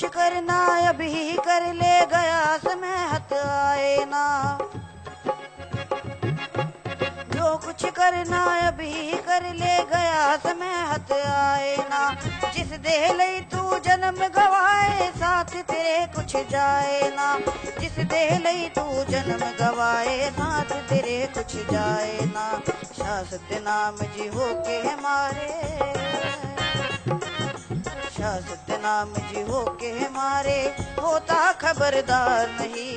कुछ करना अभी कर ले, गया समय हथ आए ना। जो कुछ करना अभी कर ले, गया समय हथ आए ना। जिस देह लई तू जन्म गवाए, साथ तेरे कुछ जाए ना। जिस देह लई तू जन्म गवाए, साथ तेरे कुछ जाए ना। शाह सत्यनाम जी हो के मारे, शाह सत्यनाम जी हो के मारे, होता खबरदार नहीं।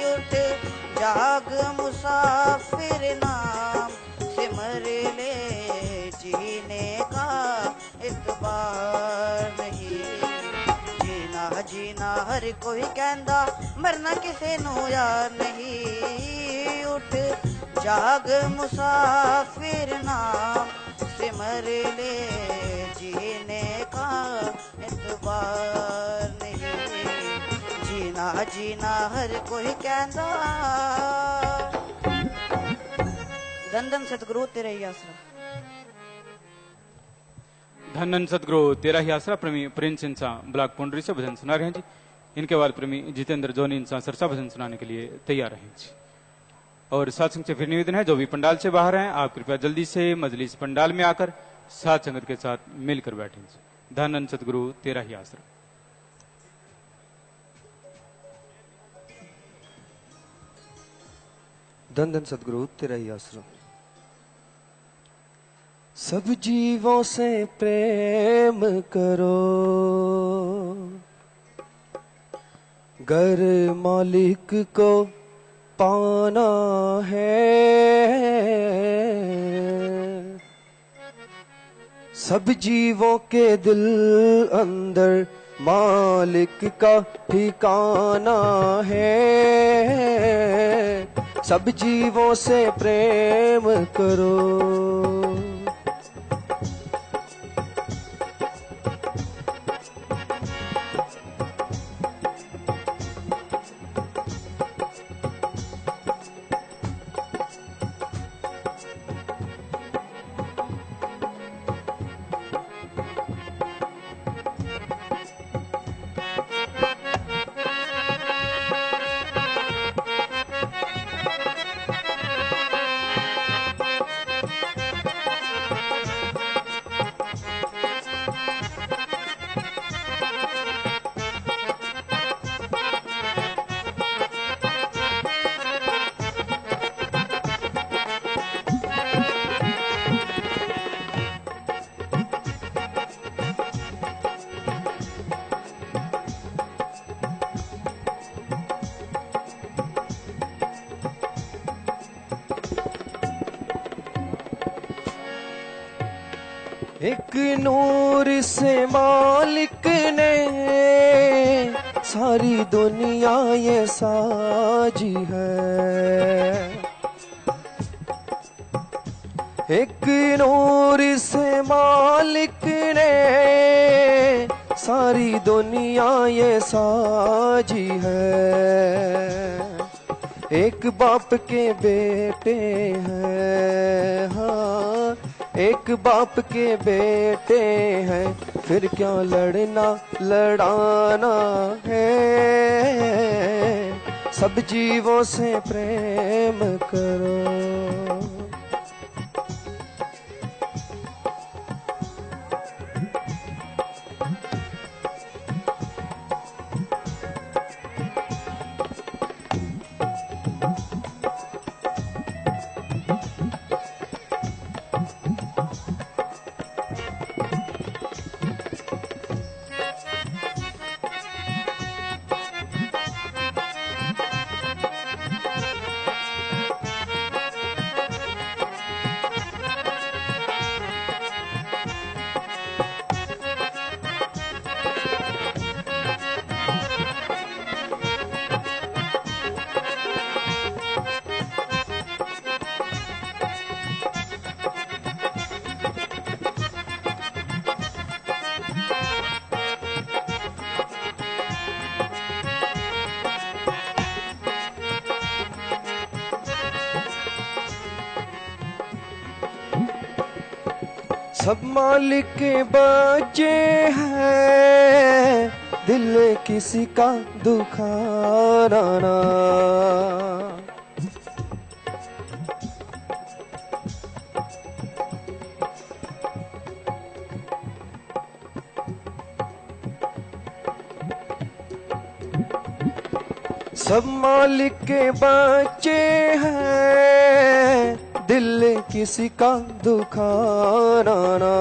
उठ जाग मुसाफिर, नाम सिमर ले, जीने का इतबार नहीं। जीना जीना हर कोई कहंदा, मरना किसे नू यार नहीं। उठ जाग मुसाफिर, नाम सिमर ले, जीने का इतबार नहीं। जीना जीना हर कोई कहंदा। धन धन सतगुरु तेरा ही आसरा। धन धन सतगुरु तेरा ही आसरा। प्रेमी प्रिंस इंसा ब्लॉक पुंडरी से भजन सुना रहे हैं जी। इनके बाद प्रेमी जितेंद्र जोनी इंसा सरसा भजन सुनाने के लिए तैयार हैं जी। और साथ संग से फिर निवेदन है, जो भी पंडाल से बाहर हैं, आप कृपया जल्दी से मजलिस पंडाल में आकर साथ संगत के साथ मिलकर बैठें। धन धन सतगुरु तेरा ही आसरा। धन धन सतगुरु तेरा ही आसरा। सब जीवों से प्रेम करो, गर मालिक को पाना है। सब जीवों के दिल अंदर मालिक का ठिकाना है। सब जीवों से प्रेम करो, एक नूर से मालिक ने सारी दुनिया ये साजी है। एक नूर से मालिक ने सारी दुनिया ये साजी है। एक बाप के बेटे हैं, हाँ एक बाप के बेटे हैं, फिर क्या लड़ना लड़ाना है। सब जीवों से प्रेम करो, सब मालिक के बच्चे हैं, दिल किसी का दुखाना ना। सब मालिक के बच्चे हैं, दिल किसी का दुखाना ना।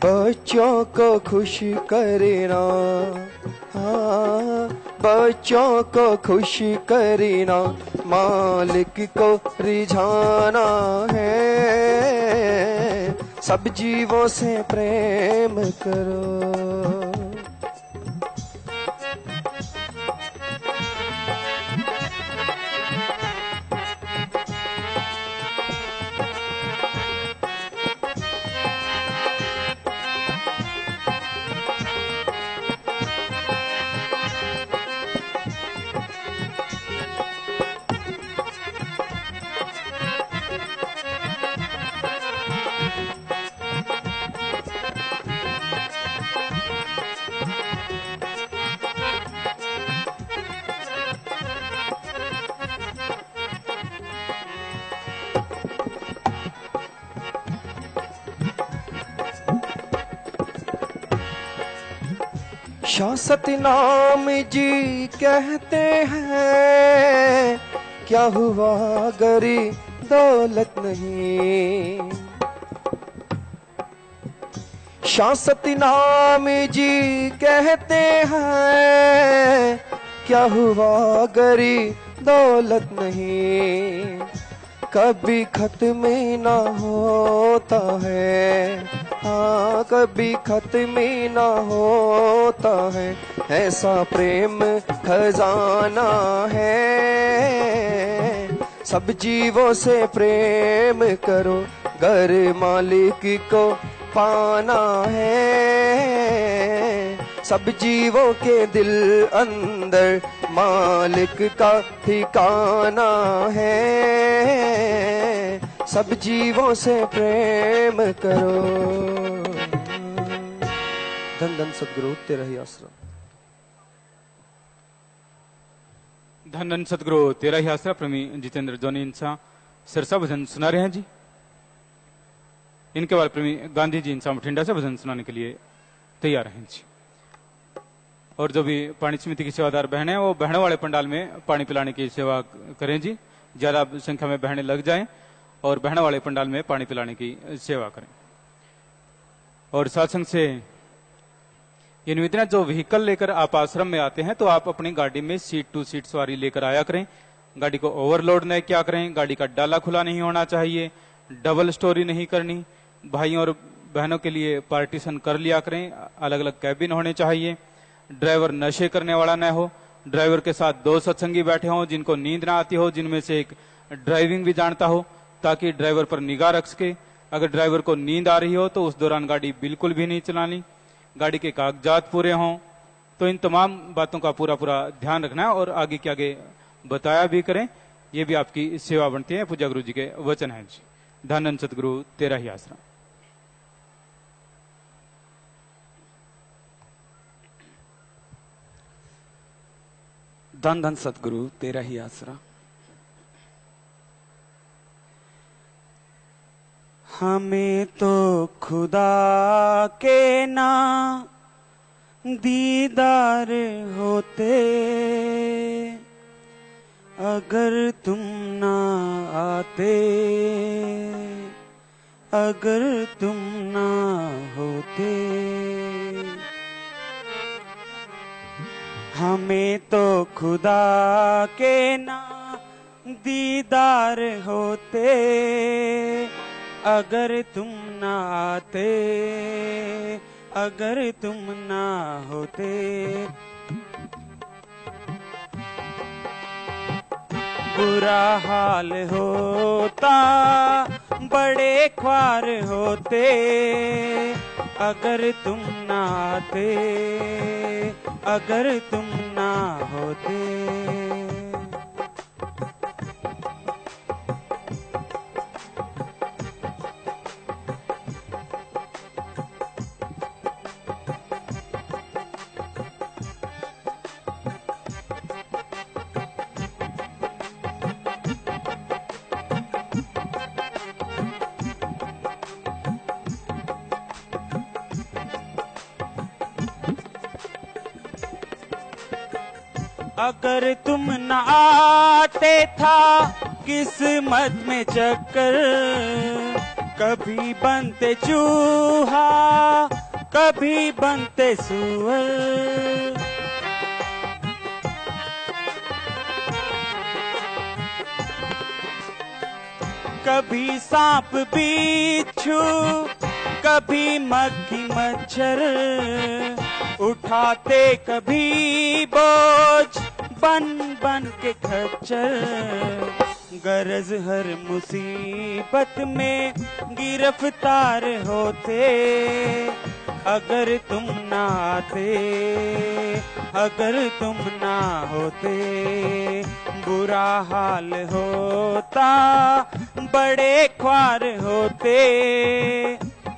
बच्चों को खुश करना, हाँ बच्चों को खुश करना, मालिक को रिझाना है। सब जीवों से प्रेम करो। शाह सतनाम जी कहते हैं, क्या हुआ गरी दौलत नहीं। शाह सतनाम जी कहते हैं, क्या हुआ गरी दौलत नहीं। कभी खत्म ना होता है, हाँ कभी खत्म ना होता है। ऐसा प्रेम खजाना है। सब जीवों से प्रेम करो, घर मालिक को पाना है। सब जीवों के दिल अंदर मालिक का ठिकाना है। सब जीवों से प्रेम करो। धन धन सद्गुरु तेरा ही आसरा। धन धन सद्गुरु तेरा ही आसरा प्रेमी जितेंद्र जोनी इंसा सिरसा भजन सुना रहे हैं जी। इनके बाद प्रेमी गांधी जी इंसा बठिंडा से भजन सुनाने के लिए तैयार हैं जी। और जो भी पानी समिति की सेवादार बहनें हैं वो बहनों वाले पंडाल में पानी पिलाने की सेवा करें जी। ज्यादा संख्या में बहनें लग जाएं और बहनों वाले पंडाल में पानी पिलाने की सेवा करें। और सत्संग से ये निवेदन है, जो व्हीकल लेकर आप आश्रम में आते हैं तो आप अपनी गाड़ी में सीट टू सीट सवारी लेकर आया करें। गाड़ी को ओवरलोड नहीं किया करें। गाड़ी का डाला खुला नहीं होना चाहिए। डबल स्टोरी नहीं करनी। भाइयों और बहनों के लिए पार्टीशन कर लिया करें। अलग अलग कैबिन होने चाहिए। ड्राइवर नशे करने वाला न हो। ड्राइवर के साथ दो सत्संगी बैठे हों जिनको नींद ना आती हो, जिनमें से एक ड्राइविंग भी जानता हो, ताकि ड्राइवर पर निगाह रख सके। अगर ड्राइवर को नींद आ रही हो तो उस दौरान गाड़ी बिल्कुल भी नहीं चलानी। गाड़ी के कागजात पूरे हों। तो इन तमाम बातों का पूरा पूरा ध्यान रखना है और आगे के आगे बताया भी करें। ये भी आपकी सेवा बनती है। पूज्य गुरु जी के वचन है जी। धन सतगुरु तेरा ही आसरा। धन धन सतगुरु तेरा ही आसरा। हमें तो खुदा के ना दीदार होते, अगर तुम ना आते, अगर तुम ना होते। हमें तो खुदा के ना दीदार होते, अगर तुम ना आते, अगर तुम ना होते। बुरा हाल होता, बड़े ख्वार होते, अगर तुम ना आते, अगर तुम ना होते। अगर तुम न आते था किस्मत में चक्कर, कभी बनते चूहा कभी बनते सुअर। कभी सांप बिच्छू कभी मक्खी मच्छर, उठाते कभी बोझ बन बन के खच्चर। गरज हर मुसीबत में गिरफ्तार होते, अगर तुम ना आते, अगर तुम ना होते। बुरा हाल होता बड़े ख्वार होते,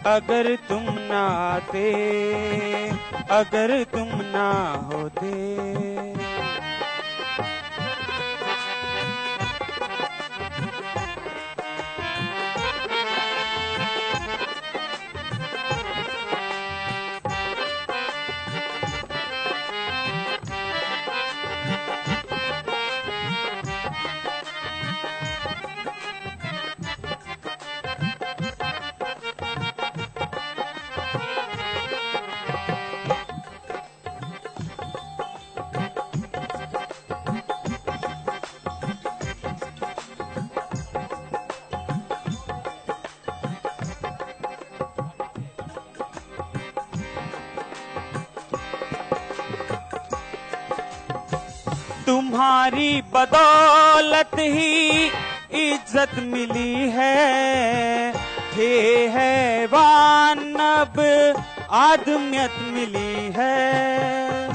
अगर तुम ना आते, अगर तुम ना होते। तुम्हारी बदौलत ही इज्जत मिली है, थे हैवान अब आदमियत मिली है।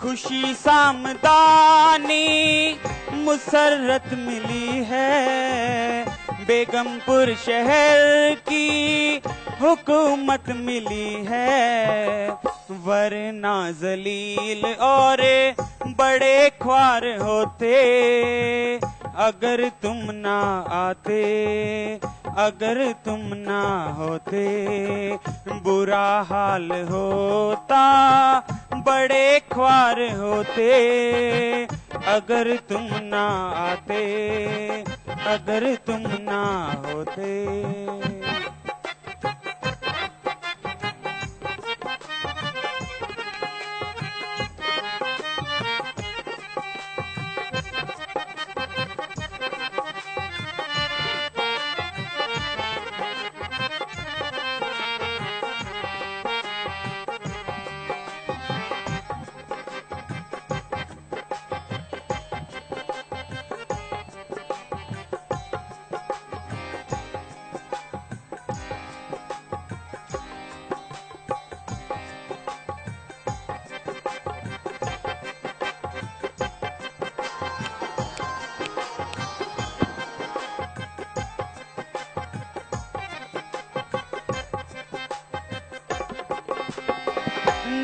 खुशी सामदानी मुसर्रत मिली है, बेगमपुर शहर की हुकूमत मिली है। वरना जलील और बड़े ख्वार होते, अगर तुम ना आते, अगर तुम ना होते। बुरा हाल होता बड़े ख्वार होते, अगर तुम ना आते, अगर तुम ना होते।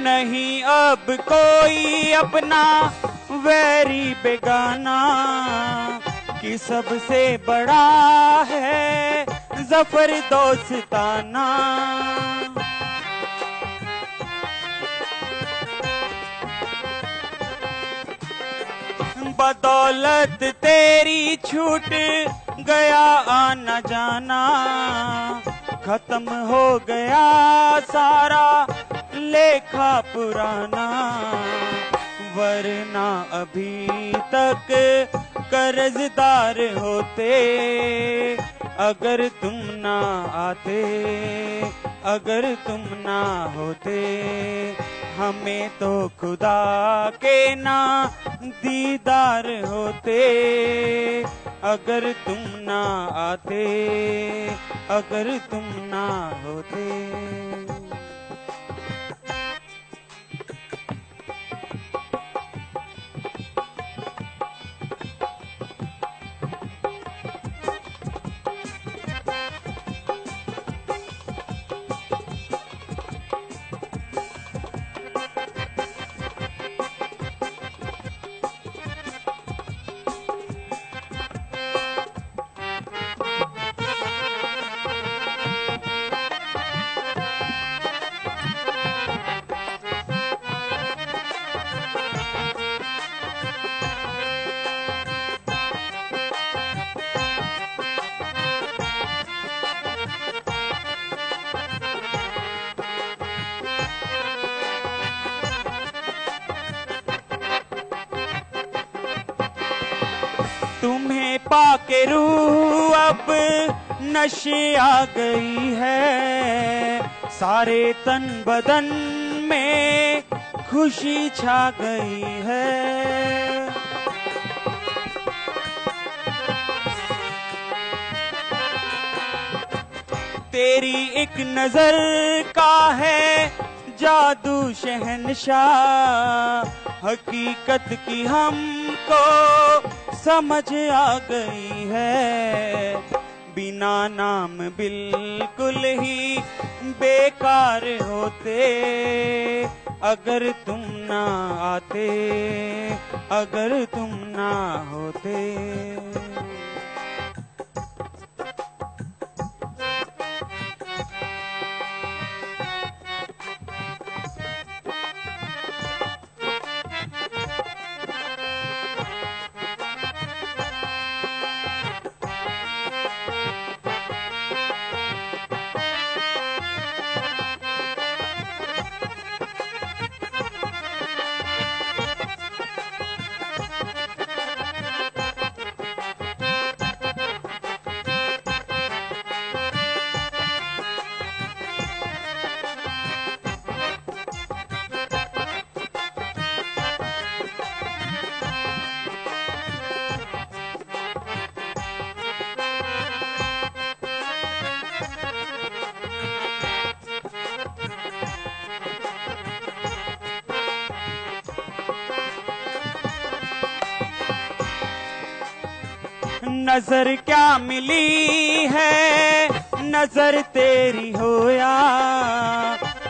नहीं अब कोई अपना वैरी बेगाना, कि सबसे बड़ा है जफर दोस्ताना। बदौलत तेरी छूट गया आना जाना, खत्म हो गया सारा लेखा पुराना। वरना अभी तक कर्जदार होते, अगर तुम ना आते, अगर तुम ना होते। हमें तो खुदा के ना दीदार होते, अगर तुम ना आते, अगर तुम ना होते। पाके रूह अब नशे आ गई है, सारे तन बदन में खुशी छा गई है। तेरी एक नजर का है जादू शहनशाह, हकीकत की हमको समझ आ गई है। बिना नाम बिल्कुल ही बेकार होते, अगर तुम ना आते, अगर तुम ना होते। नजर क्या मिली है, नजर तेरी होया,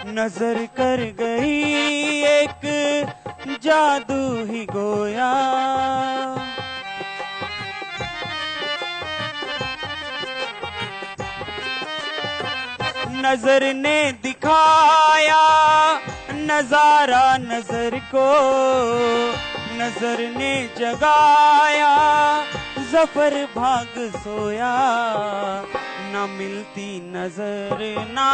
नजर कर गई एक जादू ही गोया। नजर ने दिखाया नजारा नजर को, नजर ने जगाया जफर भाग सोया। न मिलती नजर ना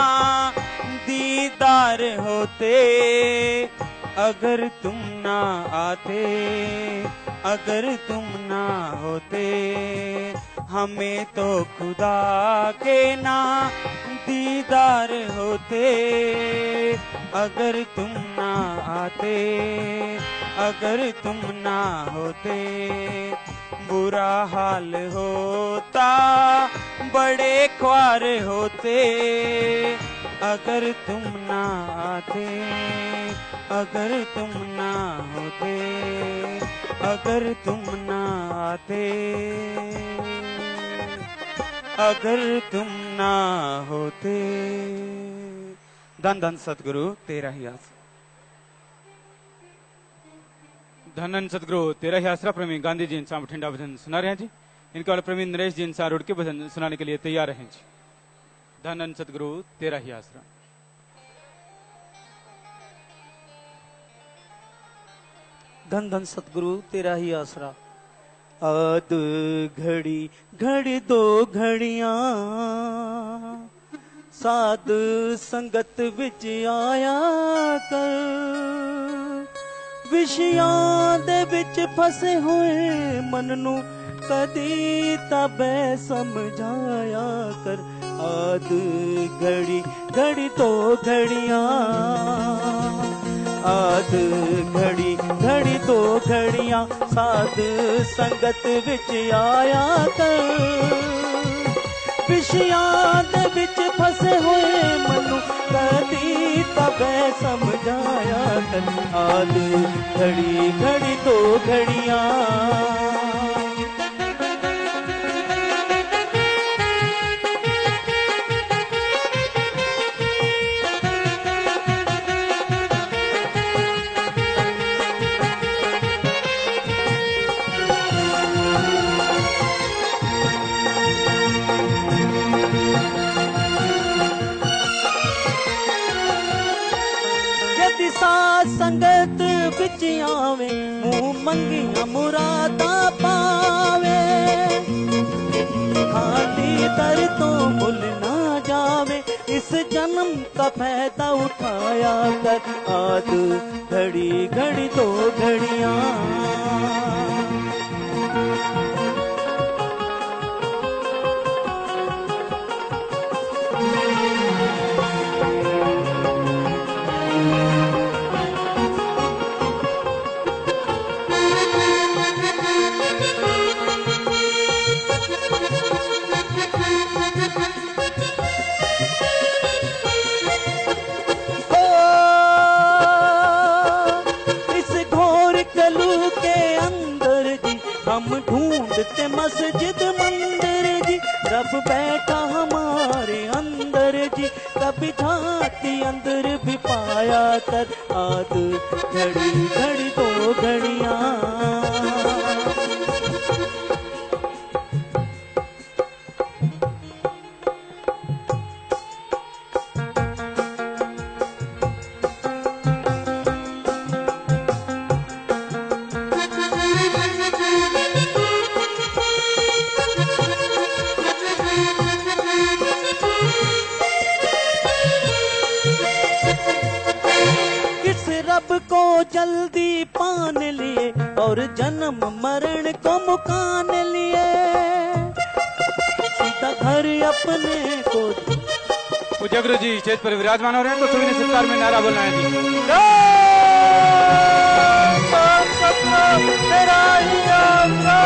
दीदार होते, अगर तुम ना आते, अगर तुम ना होते। हमें तो खुदा के ना दीदार होते, अगर तुम ना आते, अगर तुम ना होते। बुरा हाल होता बड़े ख्वार होते, अगर तुम ना आते, अगर तुम ना होते, अगर तुम ना आते, अगर तुम ना होते। धन धन सतगुरु तेरा ही आसरा। धन धन सतगुरु तेरा ही आसरा प्रेमी गांधी जी इंसान बठिंडा भजन सुना रहे हैं जी। इनके वाले प्रेमी नरेश जी इंसान रुड़ के भजन सुनाने के लिए तैयार हैं जी। धन धन सतगुरु तेरा ही आसरा। धन धन सतगुरु तेरा ही आसरा। आद घड़ी घड़ी दो घड़ियां साध संगत विच आया कर, विषयां दे विच फसे हुए मन नू कदी तबे समझाया कर। आद घड़ी घड़ी दो घड़ियां, आद घड़ी घड़ी दो घड़ियां साध संगत विच आया कर, विषयां दे विच फसे हुए मनु कदी तबे समझाया कर। आद घड़ी घड़ी दो घड़ियां, संगत बिच आवे मुंह मंगिया मुरादा पावे, खाली दर तो भूल ना जावे इस जन्म का फायदा उठाया कर। आद घड़ी घड़ी दो घड़ियां, हम ढूंढते मस्जिद मंदिर जी, रब बैठा हमारे अंदर जी। कभी झांकी अंदर भी पाया कर, आध घड़ी घड़ी दो घड़ियां। को जल्दी पान लिए और जन्म मरण को मुकान लिए, सीधा घर अपने को। पूज्य गुरु जी स्टेज पर विराजमान हो रहे हैं, तो सभी ने सत्कार में नारा बोलना है जी। तेरा ही आसरा।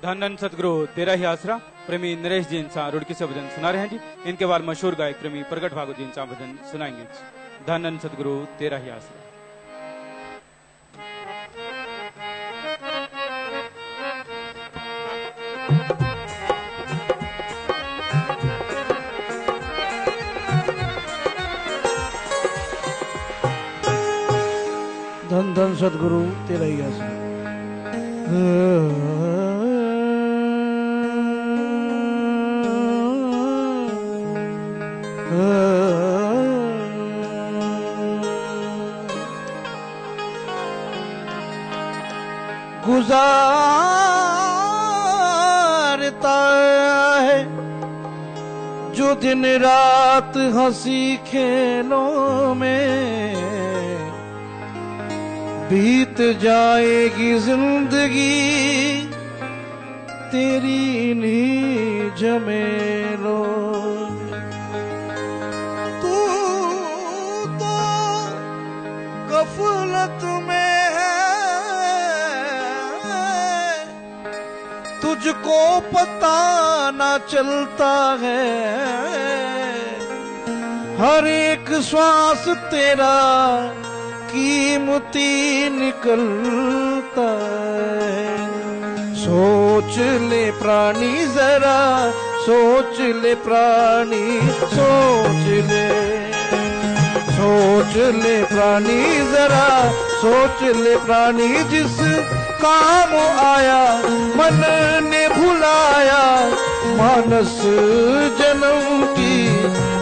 धन धन सतगुरु तेरा ही आसरा प्रेमी नरेश जी इंसान रुड़की से भजन सुना रहे हैं जी। इनके बाद मशहूर गायक प्रेमी प्रगट भागवत जी इंसान भजन सुनाएंगे जी। धन धन सतगुरु तेरा ही आसरा। धन धन सतगुरु तेरा ही आसरा। गुजारता है जो दिन रात हंसी खेलों में, बीत जाएगी जिंदगी तेरी इन्हीं झमेलों में। तू तो गफलत में तुझको पता ना चलता है, हर एक श्वास तेरा कीमती निकलता है। सोच ले प्राणी जरा, सोच ले प्राणी, सोच ले प्राणी जरा, सोच ले प्राणी। जिस काम आया मन ने भुलाया, मानस जन्म की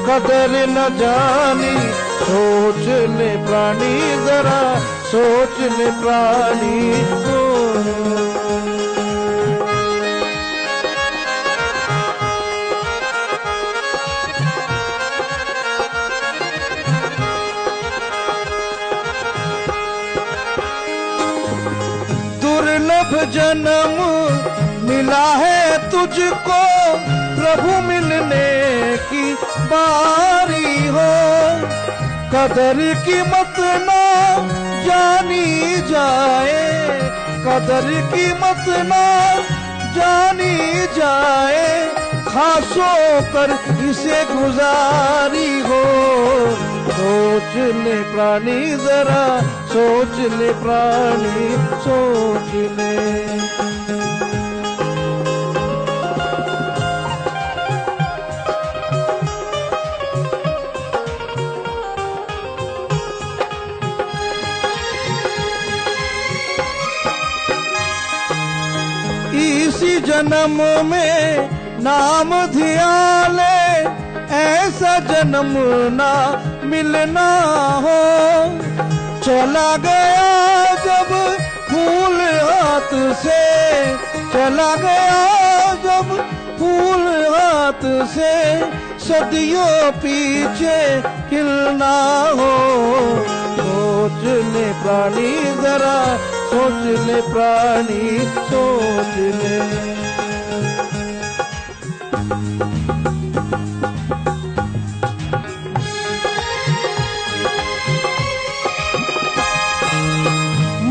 कदर न जानी। सोच ले प्राणी जरा, सोच ले प्राणी। दुर्लभ जन्म मिला है तुझको, प्रभु मिलने की बारी हो। कदर कीमत ना जानी जाए, कदर कीमत ना जानी जाए, खासों कर इसे गुजारी हो। सोच ले प्राणी जरा, सोच ले प्राणी, सोच ले। इसी जन्म में नाम धियाले, ऐसा जन्म ना मिलना हो। चला गया जब फूल हाथ से, चला गया जब फूल हाथ से, सदियों पीछे खिलना हो। सोच ले प्राणी जरा, सोच ले प्राणी, सोच ले।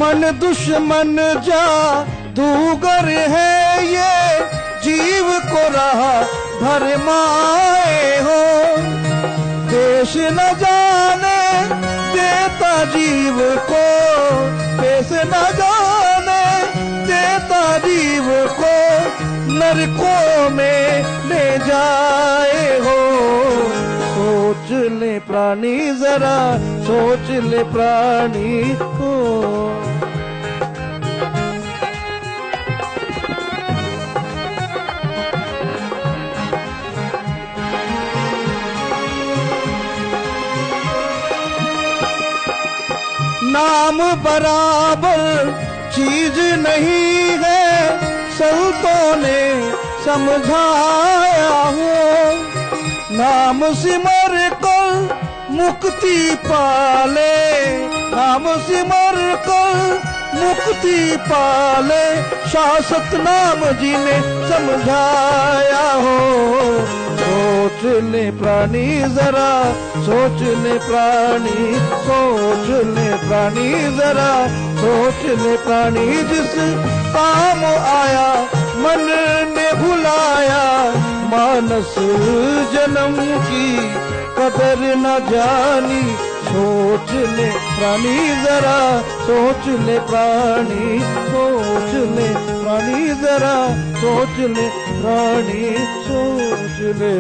मन दुश्मन जादूगर है ये, जीव को रहा भरमाए हो। देश न जाने देता जीव को, देश न जाने देता जीव को, नरकों में ले जाए हो। सोच ले प्राणी जरा, सोच ले प्राणी को। नाम बराबर चीज नहीं है, संतों ने समझाया हो। नाम सिमर कर मुक्ति पाले, नाम सिमर कर मुक्ति पाले, शासक नाम जी ने समझाया हो। सोच ले प्राणी जरा, सोच ले प्राणी, सोच ले प्राणी जरा, सोच ले प्राणी। जिस काम आया मन ने भुलाया, मानस जन्म की कदर न जानी। सोच ले प्राणी जरा, सोच ले प्राणी, सोच ले प्राणी जरा, सोच ले प्राणी, सोच ले।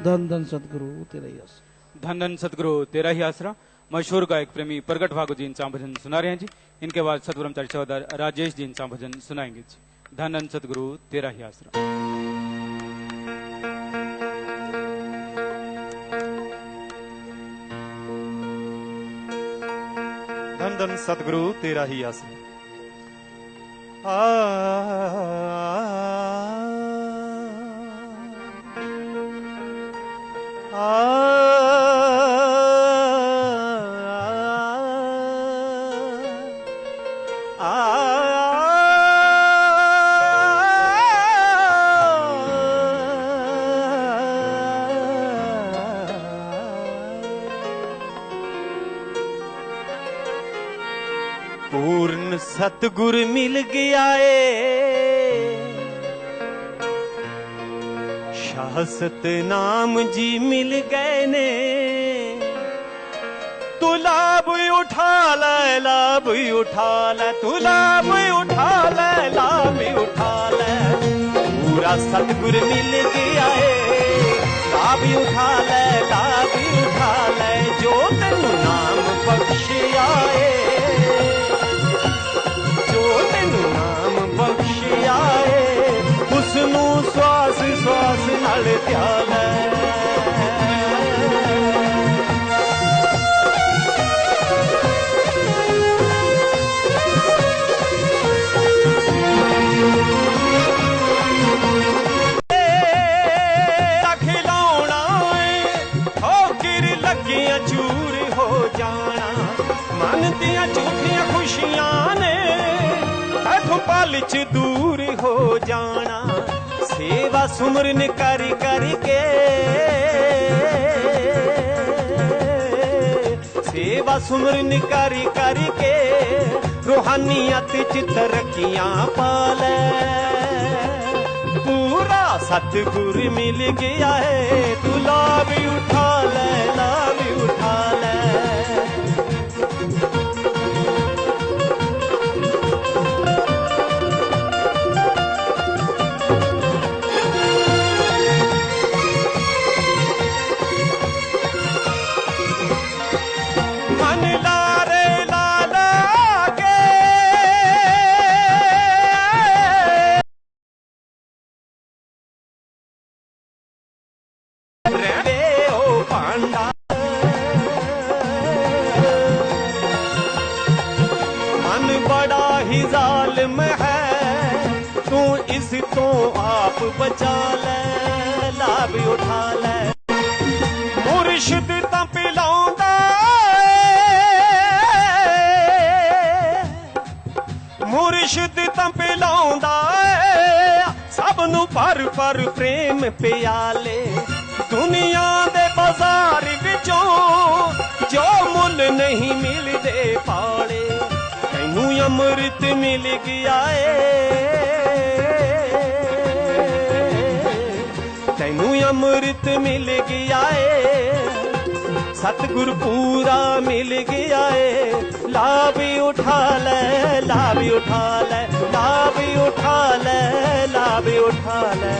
धन धन सदगुरु तेरा ही आसरा। धन धन सदगुरु तेरा ही आसरा। मशहूर गायक प्रेमी प्रगट भागवत जी इनका भजन सुना रहे हैं जी। इनके बाद सतब्रह्मचारी सेवादार राजेश जी इनका भजन सुनाएंगे जी। धन धन सदगुरु तेरा ही आसरा। धन धन सतगुरु तेरा ही आसरा। पूर्ण सतगुर मिल गया शासत नाम जी मिल गए ने। तू लाभ उठा ले, लाभ उठा ले, तू लाभ उठा ले, लाभ उठा ले। पूरा सतगुर मिल गया लाभ उठा ले, लाभ उठा ले। जो तेनू नाम बख्शिया उसनू श्वास श्वास नाल ध्यान खिलौना हो गिर लगिया चूर हो जाना। मन दिया झूठियां खुशियां ने पल च दूर हो जाना। सेवा सुमरन कर करके, सेवा सुमरन कर करके, रूहानियत च तरक्कियां पाले। पूरा सतगुर मिल गया है, तू लाभ उठा ले, लाभ उठा ले। तो आप बचा ले, लाभ उठा ले। मुर्शिद तां पिलाउंदा, मुर्शिद तां पिलाउंदा, सब नू पर पर प्रेम प्याले। दुनिया दे बाजार विचों अमृत मिल गया तैनू अमृत मिल गया सतगुर पूरा मिल गया ला भी उठा ले ला भी उठा ले ला भी उठा ले ला भी उठा ले।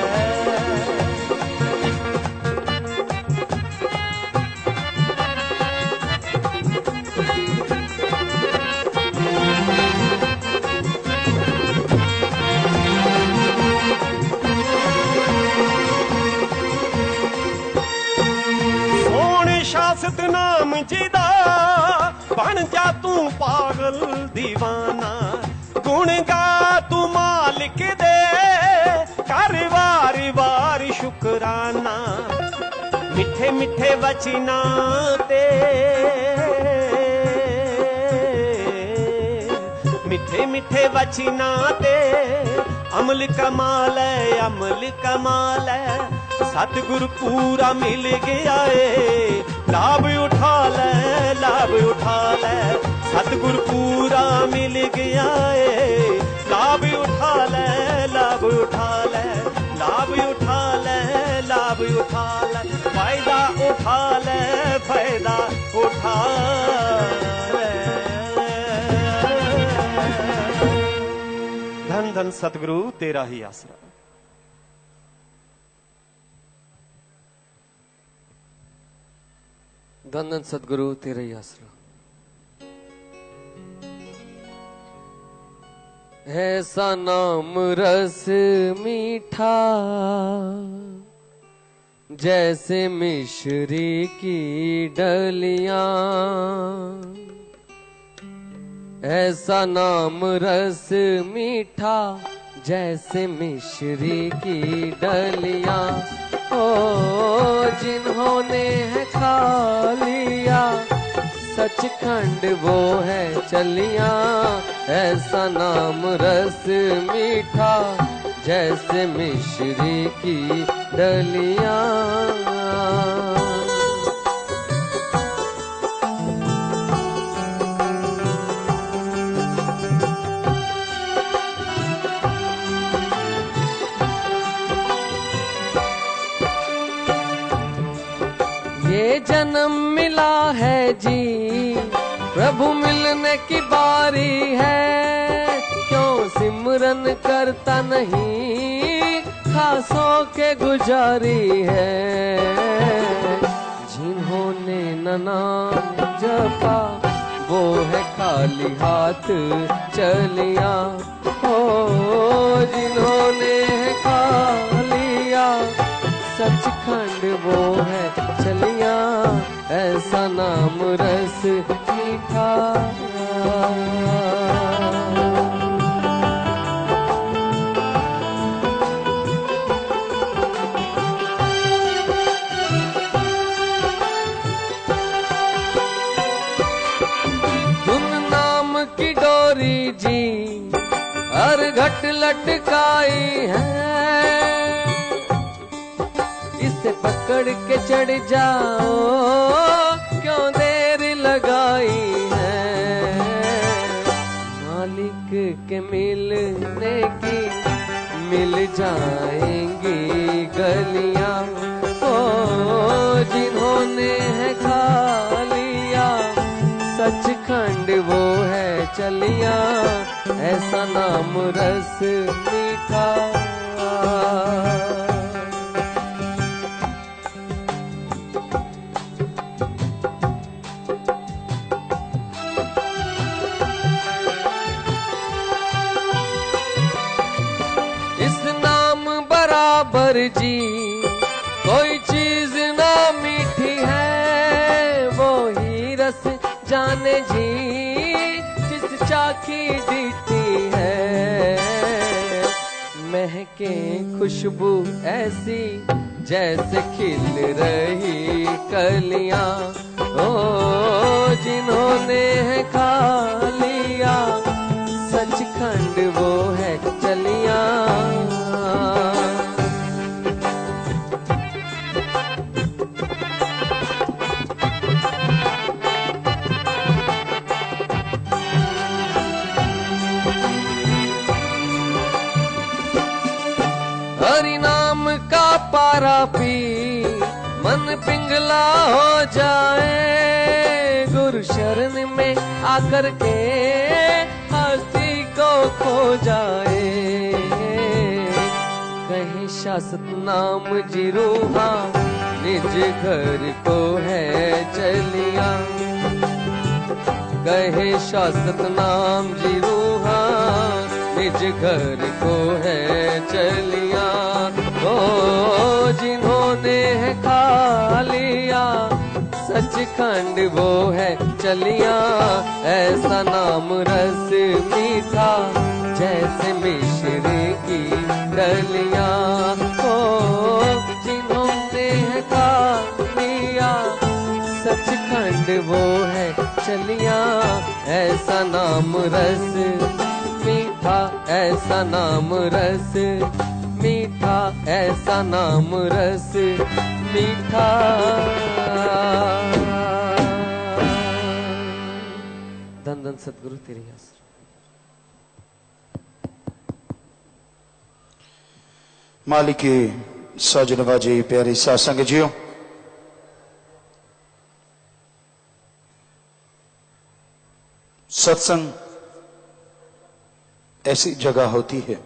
शासत नाम जिदा बन जा तू पागल दीवाना गुण गा तू मालिक दे कर वारी वारी शुकराना मिठे मिठे वचना ते मिठे मिठे वचना ते अमल कमाल है अमल कमाल है सतगुरु पूरा मिल गया लाभ उठा ले लाभ उठा ले सतगुरु पूरा मिल गया लाभ उठा ले लाभ उठा ले लाभ उठा ले लाभ उठा ले फायदा उठा ले फायदा उठा ले। धन धन सतगुरु तेरा ही आसरा। धन धन सतगुरु तेरा ही आसरा। ऐसा नाम रस मीठा जैसे मिश्री की डलियां ऐसा नाम रस मीठा जैसे मिश्री की डलियां ओ जिन्होंने है खा लिया सचखंड वो है चलिया ऐसा नाम रस मीठा जैसे मिश्री की डलियां। ये जन्म मिला है जी प्रभु मिलने की बारी है क्यों सिमरन करता नहीं खासों के गुजारी है जिन्होंने न नाम जपा वो है खाली हाथ चलिया ओ जिन्होंने है खा लिया सचखंड वो है चलिया ऐसा नाम रस मीठा। धुन नाम की डोरी जी हर घट लटकाई है इसे पकड़ के चढ़ जाओ क्यों देर लगाई है मालिक के मिलने की मिल जाएंगी गलियां ओ जिन्होंने है खा लिया सचखंड वो है चलिया ऐसा नाम रस मीठा। बराबर जी कोई चीज ना मीठी है वो ही रस जाने जी जिस चाकी दीती है महके खुशबू ऐसी जैसे खिल रही कलियां ओ जिन्होंने है खा लिया सचखंड वो है चलिया। मंगला हो जाए, गुरु शरण में आकर के हस्ती को खो जाए। कहीं शाश्वत नाम जी रूहा, निज घर को है चलिया। कहे शाश्वत नाम जी रूहा, निज घर को है चलिया। ओ जिन्होंने है खा लिया, सचखंड वो है चलिया। ऐसा नाम रस मीठा, जैसे मिश्र की डलिया। ओ जिन्होंने है खा लिया, सचखंड वो है चलिया। ऐसा नाम रस मीठा, ऐसा नाम रस मीठा, ऐसा नाम रस मीठा। धन धन सतगुरु तेरी आसरा। मालिके सौजनवाजी प्यारी सासंग जियो, सत्संग ऐसी जगह होती है,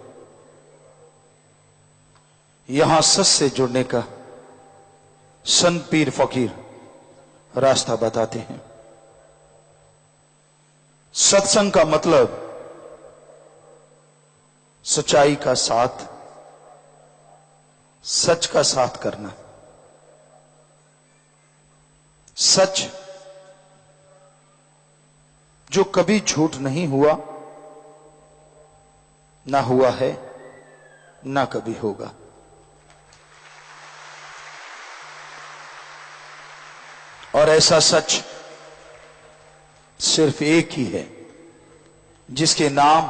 यहां सच से जुड़ने का संत पीर फकीर रास्ता बताते हैं। सत्संग का मतलब सच्चाई का साथ, सच का साथ करना। सच जो कभी झूठ नहीं हुआ, ना हुआ है, ना कभी होगा। और ऐसा सच सिर्फ एक ही है, जिसके नाम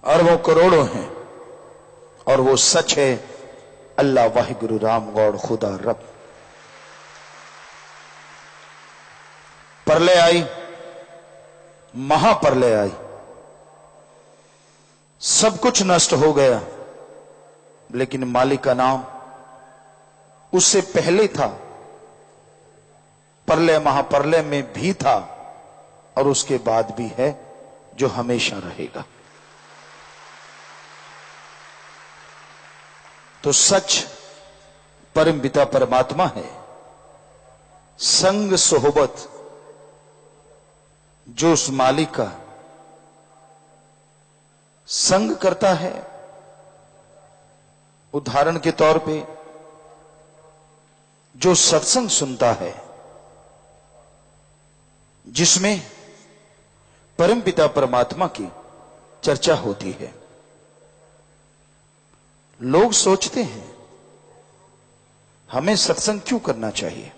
अरबों करोड़ों हैं, और वो सच है अल्लाह वाहिगुरु राम गौड़ खुदा रब। प्रलय आई, महाप्रलय आई, सब कुछ नष्ट हो गया, लेकिन मालिक का नाम उससे पहले था, प्रलय महाप्रलय में भी था, और उसके बाद भी है, जो हमेशा रहेगा। तो सच परम पिता परमात्मा है। संग सोहबत जो उस मालिक का संग करता है। उदाहरण के तौर पे जो सत्संग सुनता है, जिसमें परमपिता परमात्मा की चर्चा होती है, लोग सोचते हैं हमें सत्संग क्यों करना चाहिए,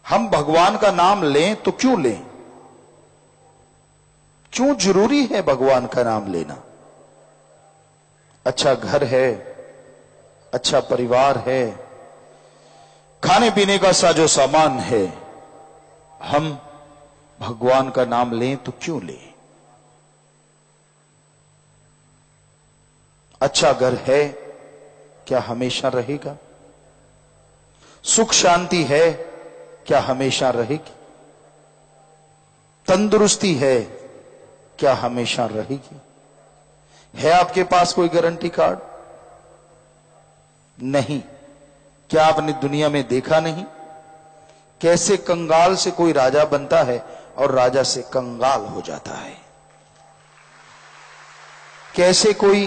हम भगवान का नाम लें तो क्यों लें, क्यों जरूरी है भगवान का नाम लेना। अच्छा घर है, अच्छा परिवार है, खाने पीने का साजो सामान है, हम भगवान का नाम लें तो क्यों लें। अच्छा घर है, क्या हमेशा रहेगा। सुख शांति है, क्या हमेशा रहेगी। तंदुरुस्ती है, क्या हमेशा रहेगी। है आपके पास कोई गारंटी कार्ड? नहीं। क्या आपने दुनिया में देखा नहीं कैसे कंगाल से कोई राजा बनता है और राजा से कंगाल हो जाता है, कैसे कोई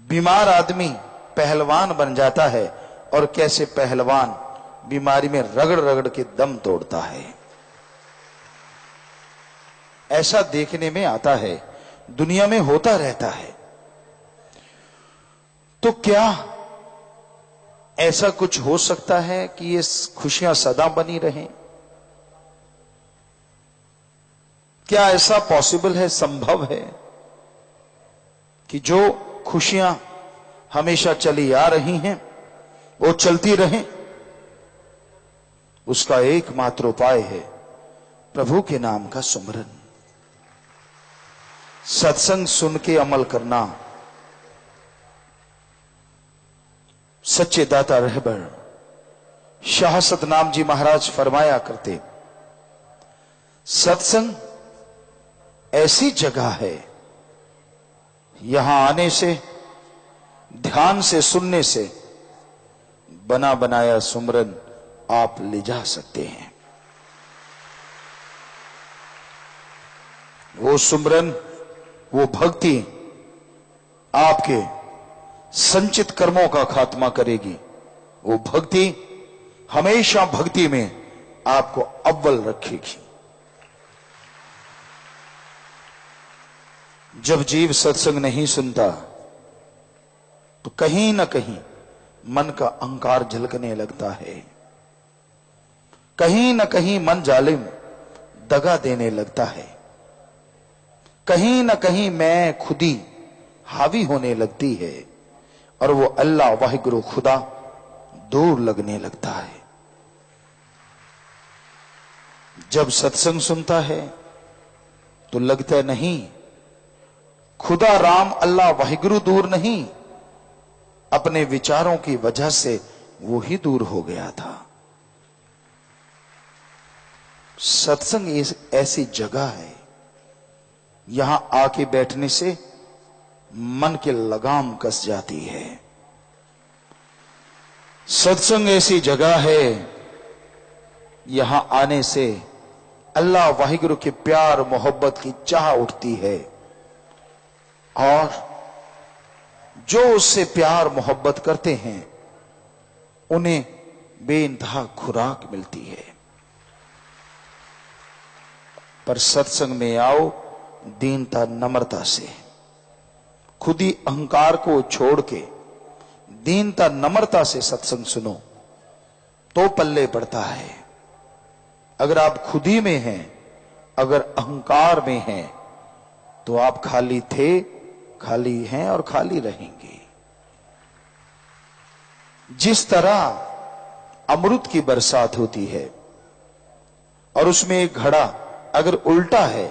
बीमार आदमी पहलवान बन जाता है और कैसे पहलवान बीमारी में रगड़ रगड़ के दम तोड़ता है। ऐसा देखने में आता है, दुनिया में होता रहता है। तो क्या ऐसा कुछ हो सकता है कि ये खुशियां सदा बनी रहें? क्या ऐसा पॉसिबल है, संभव है कि जो खुशियां हमेशा चली आ रही हैं वो चलती रहें? उसका एकमात्र उपाय है प्रभु के नाम का सुमरन, सत्संग सुन के अमल करना, सच्चे दाता रहबर शाह सतनाम जी महाराज फरमाया करते, सत्संग ऐसी जगह है, यहां आने से, ध्यान से सुनने से बना बनाया सुमरन आप ले जा सकते हैं। वो सुमरन, वो भक्ति आपके संचित कर्मों का खात्मा करेगी। वो भक्ति हमेशा भक्ति में आपको अव्वल रखेगी। जब जीव सत्संग नहीं सुनता तो कहीं ना कहीं मन का अहंकार झलकने लगता है, कहीं ना कहीं मन जालिम दगा देने लगता है, कहीं ना कहीं मैं खुदी हावी होने लगती है और वो अल्लाह वाहिगुरु खुदा दूर लगने लगता है। जब सत्संग सुनता है तो लगता है नहीं, खुदा राम अल्लाह वाहिगुरु दूर नहीं, अपने विचारों की वजह से वो ही दूर हो गया था। सत्संग ऐसी जगह है, यहां आके बैठने से मन के लगाम कस जाती है। सत्संग ऐसी जगह है, यहां आने से अल्लाह वाहिगुरु के प्यार मोहब्बत की चाह उठती है और जो उससे प्यार मोहब्बत करते हैं उन्हें बेइंतहा खुराक मिलती है। पर सत्संग में आओ दीनता नम्रता से, खुदी अहंकार को छोड़ के दीनता नम्रता से सत्संग सुनो तो पल्ले पड़ता है। अगर आप खुदी में हैं, अगर अहंकार में हैं, तो आप खाली थे, खाली हैं और खाली रहेंगे। जिस तरह अमृत की बरसात होती है और उसमें एक घड़ा अगर उल्टा है,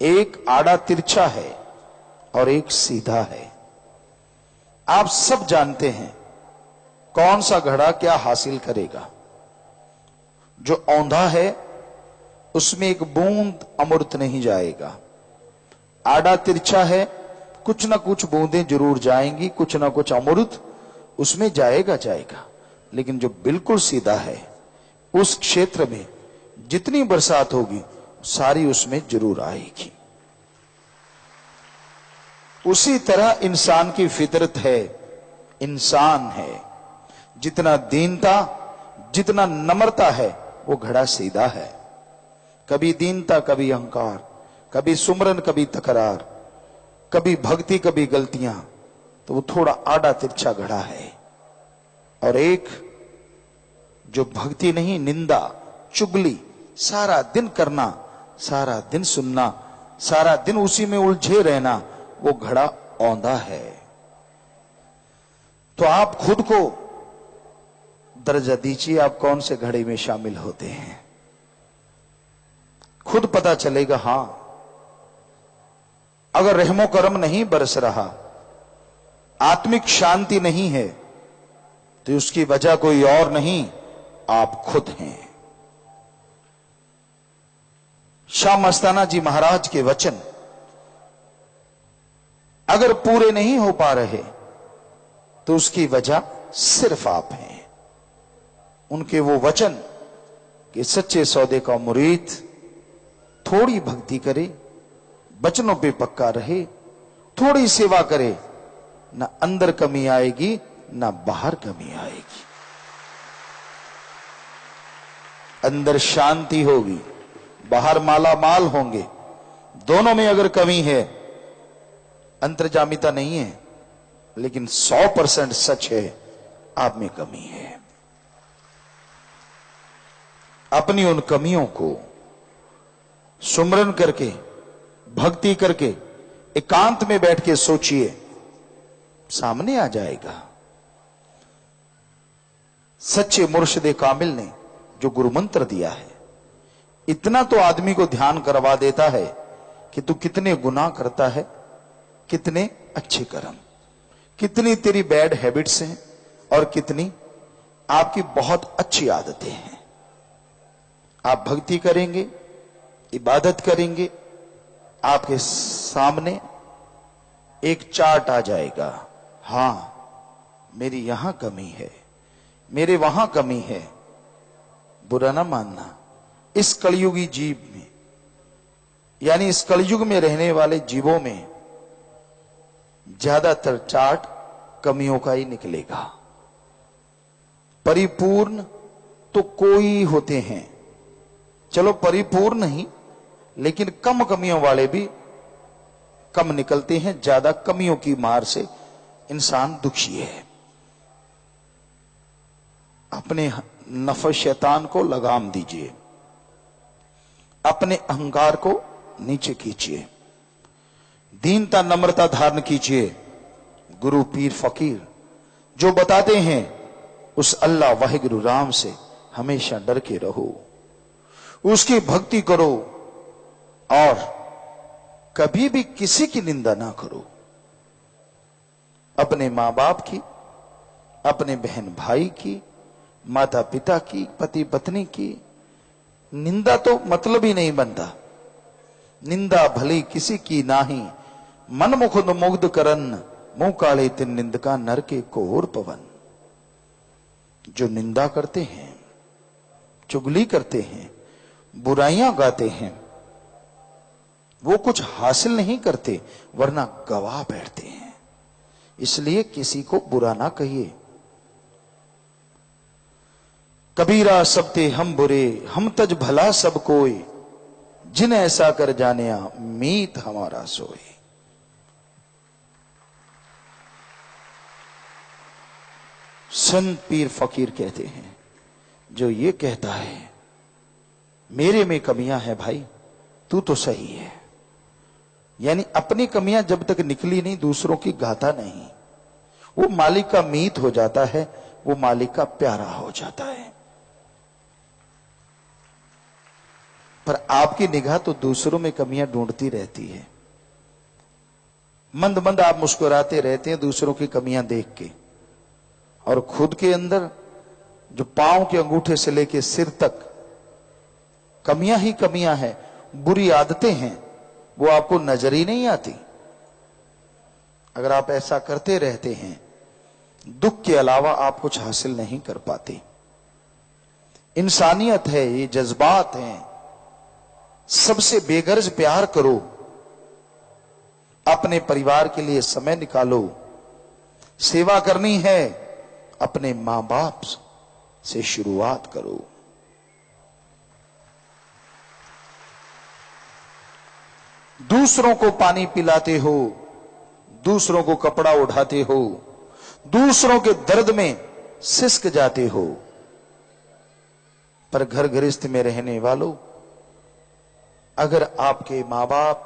एक आड़ा तिरछा है और एक सीधा है, आप सब जानते हैं कौन सा घड़ा क्या हासिल करेगा। जो औंधा है उसमें एक बूंद अमृत नहीं जाएगा, आड़ा तिरछा है कुछ ना कुछ बूंदें जरूर जाएंगी, कुछ ना कुछ अमृत उसमें जाएगा। लेकिन जो बिल्कुल सीधा है उस क्षेत्र में जितनी बरसात होगी सारी उसमें जरूर आएगी। उसी तरह इंसान की फितरत है, इंसान है, जितना दीनता जितना नम्रता है वो घड़ा सीधा है। कभी दीनता कभी अहंकार, कभी सुमरन कभी तकरार, कभी भक्ति कभी गलतियां, तो वो थोड़ा आड़ा तिरछा घड़ा है। और एक जो भक्ति नहीं, निंदा चुगली सारा दिन करना, सारा दिन सुनना, सारा दिन उसी में उलझे रहना, वो घड़ा औंधा है। तो आप खुद को दर्जा दीजिए, आप कौन से घड़े में शामिल होते हैं, खुद पता चलेगा। हां, अगर रहमो करम नहीं बरस रहा, आत्मिक शांति नहीं है, तो उसकी वजह कोई और नहीं, आप खुद हैं। शाह मस्ताना जी महाराज के वचन अगर पूरे नहीं हो पा रहे तो उसकी वजह सिर्फ आप हैं। उनके वो वचन कि सच्चे सौदे का मुरीद थोड़ी भक्ति करे, वचनों पे पक्का रहे, थोड़ी सेवा करे, ना अंदर कमी आएगी ना बाहर कमी आएगी। अंदर शांति होगी, बाहर माला माल होंगे। दोनों में अगर कमी है, अंतर्जामिता नहीं है, लेकिन 100% सच है, आप में कमी है। अपनी उन कमियों को सुमरन करके, भक्ति करके, एकांत में बैठ के सोचिए, सामने आ जाएगा। सच्चे मुर्शिद कामिल ने जो गुरु मंत्र दिया है, इतना तो आदमी को ध्यान करवा देता है कि तू कितने गुनाह करता है, कितने अच्छे कर्म, कितनी तेरी बैड हैबिट्स हैं और कितनी आपकी बहुत अच्छी आदतें हैं। आप भक्ति करेंगे, इबादत करेंगे, आपके सामने एक चार्ट आ जाएगा। हां, मेरी यहां कमी है, मेरे वहां कमी है। बुरा ना मानना, इस कलयुगी जीव में, यानी इस कलयुग में रहने वाले जीवों में ज्यादातर चार्ट कमियों का ही निकलेगा। परिपूर्ण तो कोई होते हैं, चलो परिपूर्ण नहीं, लेकिन कम कमियों वाले भी कम निकलते हैं। ज्यादा कमियों की मार से इंसान दुखी है। अपने नफस शैतान को लगाम दीजिए, अपने अहंकार को नीचे खींचिए, दीनता नम्रता धारण कीजिए। गुरु पीर फकीर जो बताते हैं उस अल्लाह वाहिगुरु राम से हमेशा डर के रहो, उसकी भक्ति करो और कभी भी किसी की निंदा ना करो। अपने मां बाप की, अपने बहन भाई की, माता पिता की, पति पत्नी की निंदा तो मतलब ही नहीं बनता। निंदा भली किसी की नाही, मन मुकुंद मुग्ध करन, मुंह काले तिन निंदका नर के कोर पवन। जो निंदा करते हैं, चुगली करते हैं, बुराइयां गाते हैं, वो कुछ हासिल नहीं करते वरना गवाह बैठते हैं। इसलिए किसी को बुरा ना कहिए। कबीरा सबते हम बुरे, हम तज भला सब कोई, जिन ऐसा कर जानिया मीत हमारा सोए। संत पीर फकीर कहते हैं, जो ये कहता है मेरे में कमियां हैं भाई, तू तो सही है, यानी अपनी कमियां जब तक निकली नहीं दूसरों की गाता नहीं, वो मालिक का मीत हो जाता है, वो मालिक का प्यारा हो जाता है। पर आपकी निगाह तो दूसरों में कमियां ढूंढती रहती है। मंद मंद आप मुस्कुराते रहते हैं दूसरों की कमियां देख के, और खुद के अंदर जो पांव के अंगूठे से लेके सिर तक कमियां ही कमियां हैं, बुरी आदतें हैं, वो आपको नजर ही नहीं आती। अगर आप ऐसा करते रहते हैं, दुख के अलावा आप कुछ हासिल नहीं कर पाते। इंसानियत है, ये जज्बात हैं। सबसे बेगर्ज प्यार करो, अपने परिवार के लिए समय निकालो, सेवा करनी है अपने मां बाप से शुरुआत करो। दूसरों को पानी पिलाते हो, दूसरों को कपड़ा उठाते हो, दूसरों के दर्द में सिसक जाते हो, पर घर गृहस्थ में रहने वालों, अगर आपके मां बाप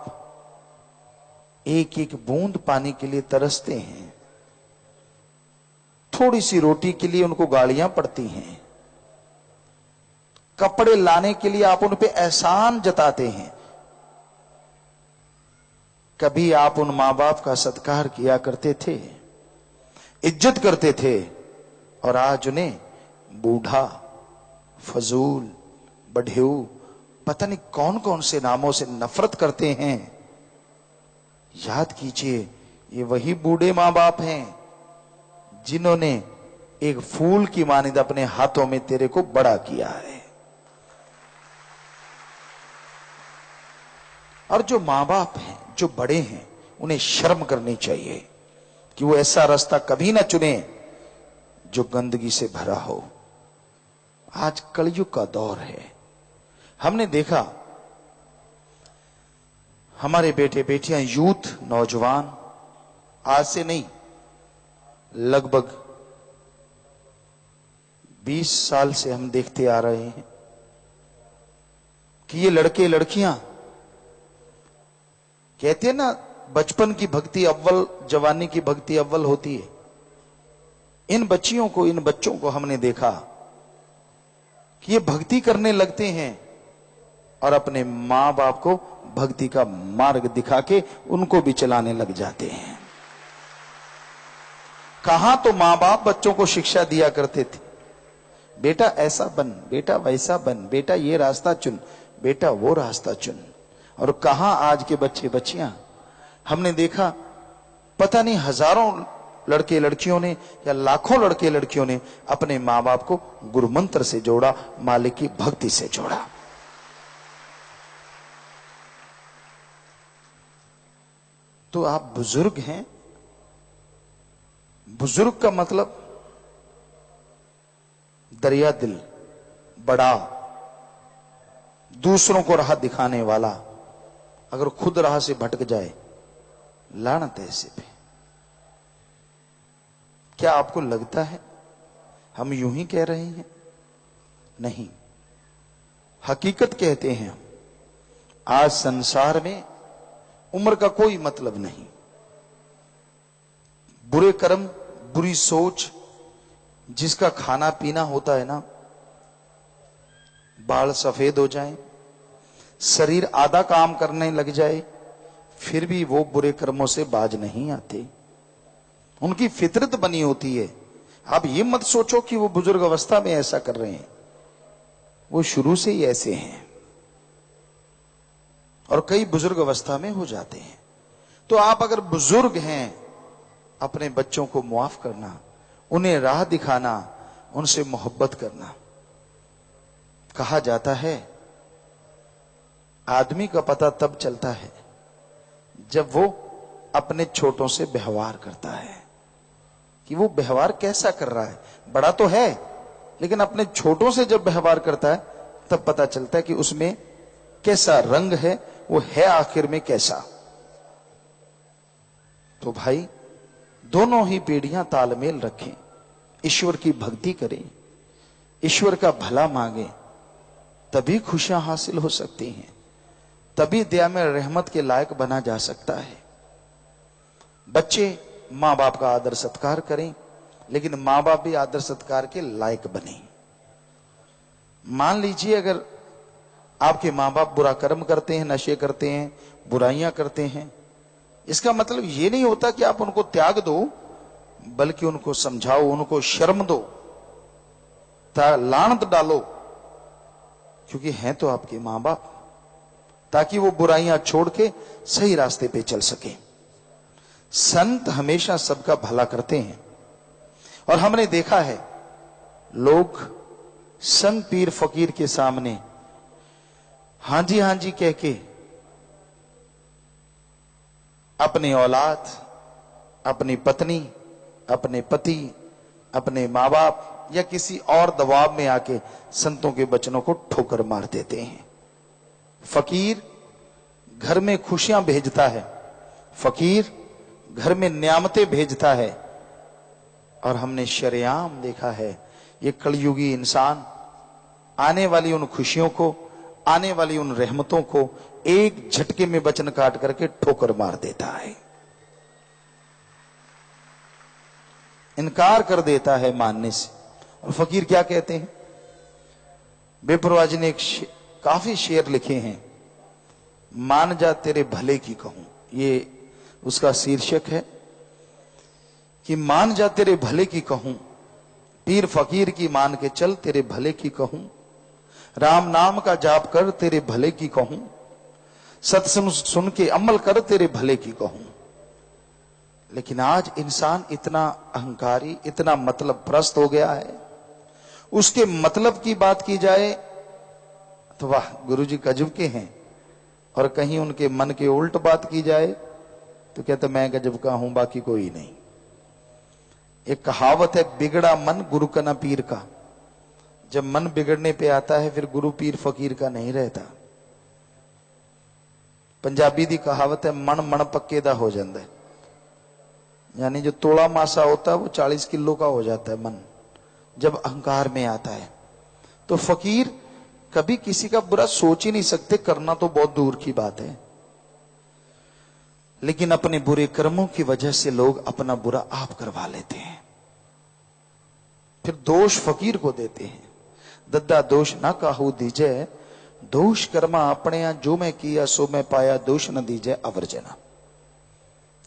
एक एक बूंद पानी के लिए तरसते हैं, थोड़ी सी रोटी के लिए उनको गालियां पड़ती हैं, कपड़े लाने के लिए आप उन पे एहसान जताते हैं, कभी आप उन मां बाप का सत्कार किया करते थे, इज्जत करते थे, और आज उन्हें बूढ़ा, फजूल, बढ़ेऊ, पता नहीं कौन कौन से नामों से नफरत करते हैं। याद कीजिए, ये वही बूढ़े मां बाप हैं जिन्होंने एक फूल की मानिंद अपने हाथों में तेरे को बड़ा किया है। और जो मां बाप हैं, जो बड़े हैं, उन्हें शर्म करनी चाहिए कि वो ऐसा रास्ता कभी ना चुने जो गंदगी से भरा हो। आज कलयुग का दौर है। हमने देखा हमारे बेटे बेटियां, यूथ, नौजवान, आज से नहीं लगभग 20 साल से हम देखते आ रहे हैं कि ये लड़के लड़कियां, कहते हैं ना बचपन की भक्ति अव्वल, जवानी की भक्ति अव्वल होती है। इन बच्चियों को, इन बच्चों को हमने देखा कि ये भक्ति करने लगते हैं और अपने मां बाप को भक्ति का मार्ग दिखा के उनको भी चलाने लग जाते हैं। कहां तो मां बाप बच्चों को शिक्षा दिया करते थे, बेटा ऐसा बन, बेटा वैसा बन, बेटा ये रास्ता चुन, बेटा वो रास्ता चुन। और कहां आज के बच्चे बच्चियां, हमने देखा पता नहीं हजारों लड़के लड़कियों ने या लाखों लड़के लड़कियों ने अपने मां बाप को गुरु मंत्र से जोड़ा, मालिक की भक्ति से जोड़ा। तो आप बुजुर्ग हैं, बुजुर्ग का मतलब दरिया दिल, बड़ा, दूसरों को राह दिखाने वाला, अगर खुद राह से भटक जाए लानत है ऐसे पे। क्या आपको लगता है हम यूं ही कह रहे हैं? नहीं, हकीकत कहते हैं हम। आज संसार में उम्र का कोई मतलब नहीं। बुरे कर्म, बुरी सोच, जिसका खाना पीना होता है ना, बाल सफेद हो जाए, शरीर आधा काम करने लग जाए, फिर भी वो बुरे कर्मों से बाज नहीं आते। उनकी फितरत बनी होती है। आप ये मत सोचो कि वो बुजुर्ग अवस्था में ऐसा कर रहे हैं, वो शुरू से ही ऐसे हैं और कई बुजुर्ग अवस्था में हो जाते हैं। तो आप अगर बुजुर्ग हैं, अपने बच्चों को मुआफ करना, उन्हें राह दिखाना, उनसे मोहब्बत करना। कहा जाता है आदमी का पता तब चलता है जब वो अपने छोटों से व्यवहार करता है, कि वो व्यवहार कैसा कर रहा है। बड़ा तो है, लेकिन अपने छोटों से जब व्यवहार करता है तब पता चलता है कि उसमें कैसा रंग है, वो है आखिर में कैसा। तो भाई दोनों ही पीढ़ियां तालमेल रखें, ईश्वर की भक्ति करें, ईश्वर का भला मांगे, तभी खुशियां हासिल हो सकती हैं, तभी दया में रहमत के लायक बना जा सकता है। बच्चे मां बाप का आदर सत्कार करें, लेकिन मां बाप भी आदर सत्कार के लायक बने। मान लीजिए अगर आपके मां बाप बुरा कर्म करते हैं, नशे करते हैं, बुराइयां करते हैं, इसका मतलब ये नहीं होता कि आप उनको त्याग दो, बल्कि उनको समझाओ, उनको शर्म दो, लानत डालो, क्योंकि हैं तो आपके मां बाप, ताकि वो बुराइयां छोड़ के सही रास्ते पे चल सके। संत हमेशा सबका भला करते हैं, और हमने देखा है लोग संत पीर फकीर के सामने हां जी कह के अपनी औलाद, अपनी पत्नी, अपने पति, अपने मां बाप या किसी और दबाव में आके संतों के वचनों को ठोकर मार देते हैं। फकीर घर में खुशियां भेजता है, फकीर घर में नियामतें भेजता है, और हमने शरेआम देखा है ये कलयुगी इंसान आने वाली उन खुशियों को, आने वाली उन रहमतों को एक झटके में वचन काट करके ठोकर मार देता है, इनकार कर देता है मानने से। और फकीर क्या कहते हैं? बेपरवाह जी ने काफी शेर लिखे हैं, मान जा तेरे भले की कहूं, ये उसका शीर्षक है कि मान जा तेरे भले की कहूं, पीर फकीर की मान के चल तेरे भले की कहूं, राम नाम का जाप कर तेरे भले की कहूं, सत्संग सुन के अमल कर तेरे भले की कहूं। लेकिन आज इंसान इतना अहंकारी, इतना मतलब प्रस्त हो गया है, उसके मतलब की बात की जाए तो वाह गुरुजी गजब के हैं, और कहीं उनके मन के उल्ट बात की जाए तो कहते मैं गजब का हूं, बाकी कोई नहीं। एक कहावत है, बिगड़ा मन गुरु का ना पीर का। जब मन बिगड़ने पे आता है फिर गुरु पीर फकीर का नहीं रहता। पंजाबी दी कहावत है, मन मन पक्के दा हो जाता है, यानी जो तोड़ा मासा होता है वो 40 किलो का हो जाता है मन, जब अहंकार में आता है। तो फकीर कभी किसी का बुरा सोच ही नहीं सकते, करना तो बहुत दूर की बात है, लेकिन अपने बुरे कर्मों की वजह से लोग अपना बुरा आप करवा लेते हैं, फिर दोष फकीर को देते हैं। दद्दा दोष ना काहू दीजे, दोष कर्मा अपने जो मैं किया सो मैं पाया, दोष न दीजे अवर्जना।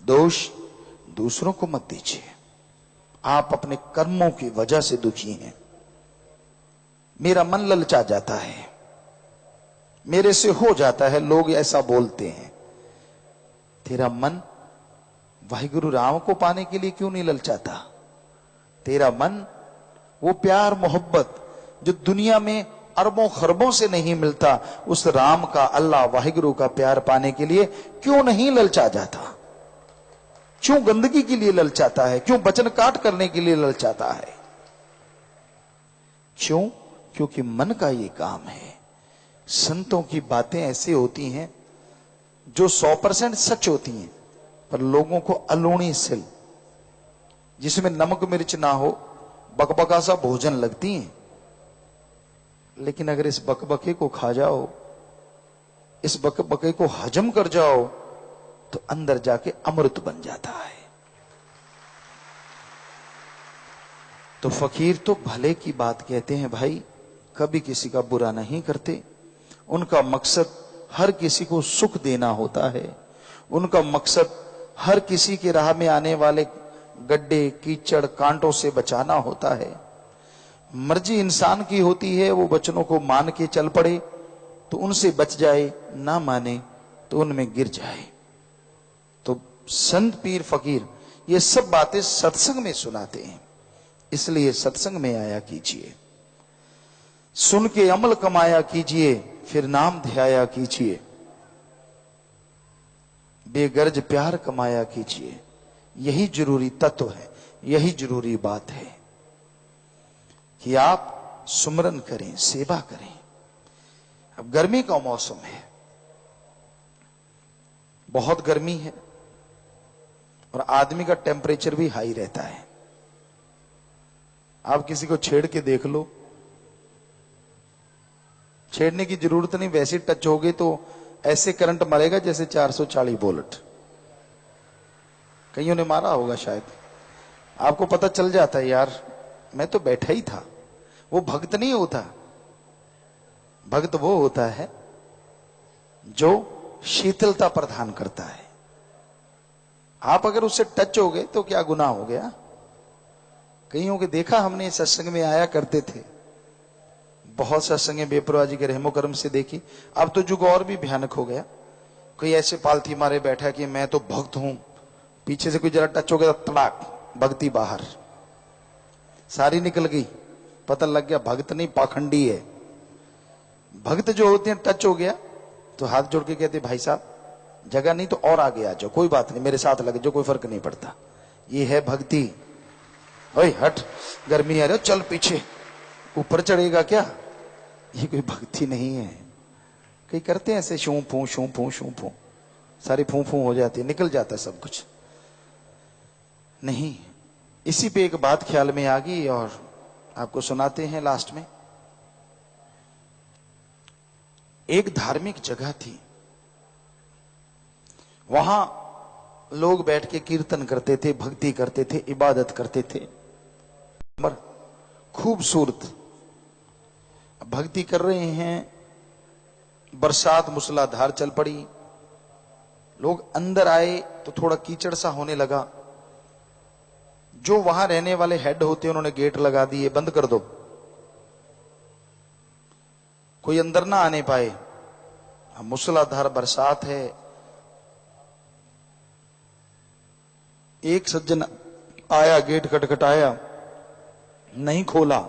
दोष दूसरों को मत दीजिए, आप अपने कर्मों की वजह से दुखी हैं। मेरा मन ललचा जाता है, मेरे से हो जाता है, लोग ऐसा बोलते हैं। तेरा मन वाहिगुरु राम को पाने के लिए क्यों नहीं ललचाता? तेरा मन वो प्यार मोहब्बत जो दुनिया में अरबों खरबों से नहीं मिलता, उस राम का, अल्लाह वाहिगुरु का प्यार पाने के लिए क्यों नहीं ललचा जाता? क्यों गंदगी के लिए ललचाता है? क्यों वचन काट करने के लिए ललचाता है? क्यों? क्योंकि मन का ये काम है। संतों की बातें ऐसी होती हैं जो 100% सच होती हैं, पर लोगों को अलूणी सिल, जिसमें नमक मिर्च ना हो, बकबका सा भोजन लगती हैं। लेकिन अगर इस बकबके को खा जाओ, इस बकबके को हजम कर जाओ, तो अंदर जाके अमृत बन जाता है। तो फकीर तो भले की बात कहते हैं भाई, कभी किसी का बुरा नहीं करते। उनका मकसद हर किसी को सुख देना होता है। उनका मकसद हर किसी के राह में आने वाले गड्ढे, कीचड़, कांटों से बचाना होता है। मर्जी इंसान की होती है, वो वचनों को मान के चल पड़े तो उनसे बच जाए, ना माने तो उनमें गिर जाए। तो संत पीर फकीर ये सब बातें सत्संग में सुनाते हैं, इसलिए सत्संग में आया कीजिए, सुन के अमल कमाया कीजिए, फिर नाम ध्याया कीजिए, बेगर्ज प्यार कमाया कीजिए। यही जरूरी तत्व है, यही जरूरी बात है कि आप सुमरन करें, सेवा करें। अब गर्मी का मौसम है, बहुत गर्मी है और आदमी का टेम्परेचर भी हाई रहता है। आप किसी को छेड़ के देख लो, छेड़ने की जरूरत नहीं, वैसे टच हो गए तो ऐसे करंट मरेगा जैसे 440 वोल्ट। कईयों ने मारा होगा शायद, आपको पता चल जाता है यार मैं तो बैठा ही था। वो भक्त नहीं होता, भक्त वो होता है जो शीतलता प्रदान करता है। आप अगर उससे टच हो गए तो क्या गुनाह हो गया? कईयों के देखा हमने, सत्संग में आया करते थे, बहुत सत्संग बेपरवाह जी के रहमो करम से देखी। अब तो जुग और भी भयानक हो गया। कोई ऐसे पालथी मारे बैठा कि मैं तो भक्त हूं, पीछे से कोई जरा टच हो गया तो तड़ाक भक्ति बाहर, सारी निकल गई, पता लग गया भक्त नहीं पाखंडी है। भक्त जो होते हैं टच हो गया तो हाथ जोड़ के कहते भाई साहब जगह नहीं तो और आगे आ जाओ, कोई बात नहीं, मेरे साथ लगे जो, कोई फर्क नहीं पड़ता। ये है भक्ति। ओए हट, गर्मी आ रही हो, चल पीछे, ऊपर चढ़ेगा क्या? ये कोई भक्ति नहीं है। कई करते हैं ऐसे शू फू शू फू शू फू, सारी फू फू हो जाती है, निकल जाता है सब कुछ। नहीं, इसी पे एक बात ख्याल में आ गई और आपको सुनाते हैं लास्ट में। एक धार्मिक जगह थी, वहां लोग बैठ के कीर्तन करते थे, भक्ति करते थे, इबादत करते थे, खूबसूरत भक्ति कर रहे हैं। बरसात मूसलाधार चल पड़ी, लोग अंदर आए तो थोड़ा कीचड़ सा होने लगा। जो वहां रहने वाले हेड होते उन्होंने गेट लगा दिए, बंद कर दो, कोई अंदर ना आने पाए। मूसलाधार बरसात है। एक सज्जन आया, गेट खटखटाया, नहीं खोला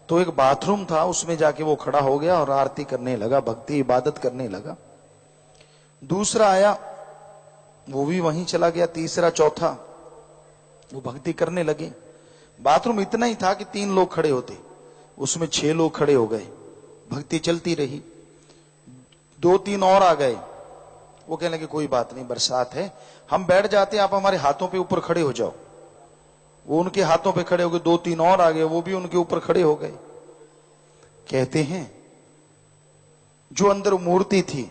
तो एक बाथरूम था, उसमें जाके वो खड़ा हो गया और आरती करने लगा, भक्ति इबादत करने लगा। दूसरा आया, वो भी वहीं चला गया। तीसरा, चौथा, वो भक्ति करने लगे। बाथरूम इतना ही था कि 3 लोग खड़े होते, उसमें 6 लोग खड़े हो गए, भक्ति चलती रही। 2-3 और आ गए, वो कहने लगे कोई बात नहीं, बरसात है, हम बैठ जाते, आप हमारे हाथों पे ऊपर खड़े हो जाओ। वो उनके हाथों पे खड़े हो गए। 2-3 और आ गए, वो भी उनके ऊपर खड़े हो गए। कहते हैं जो अंदर मूर्ति थी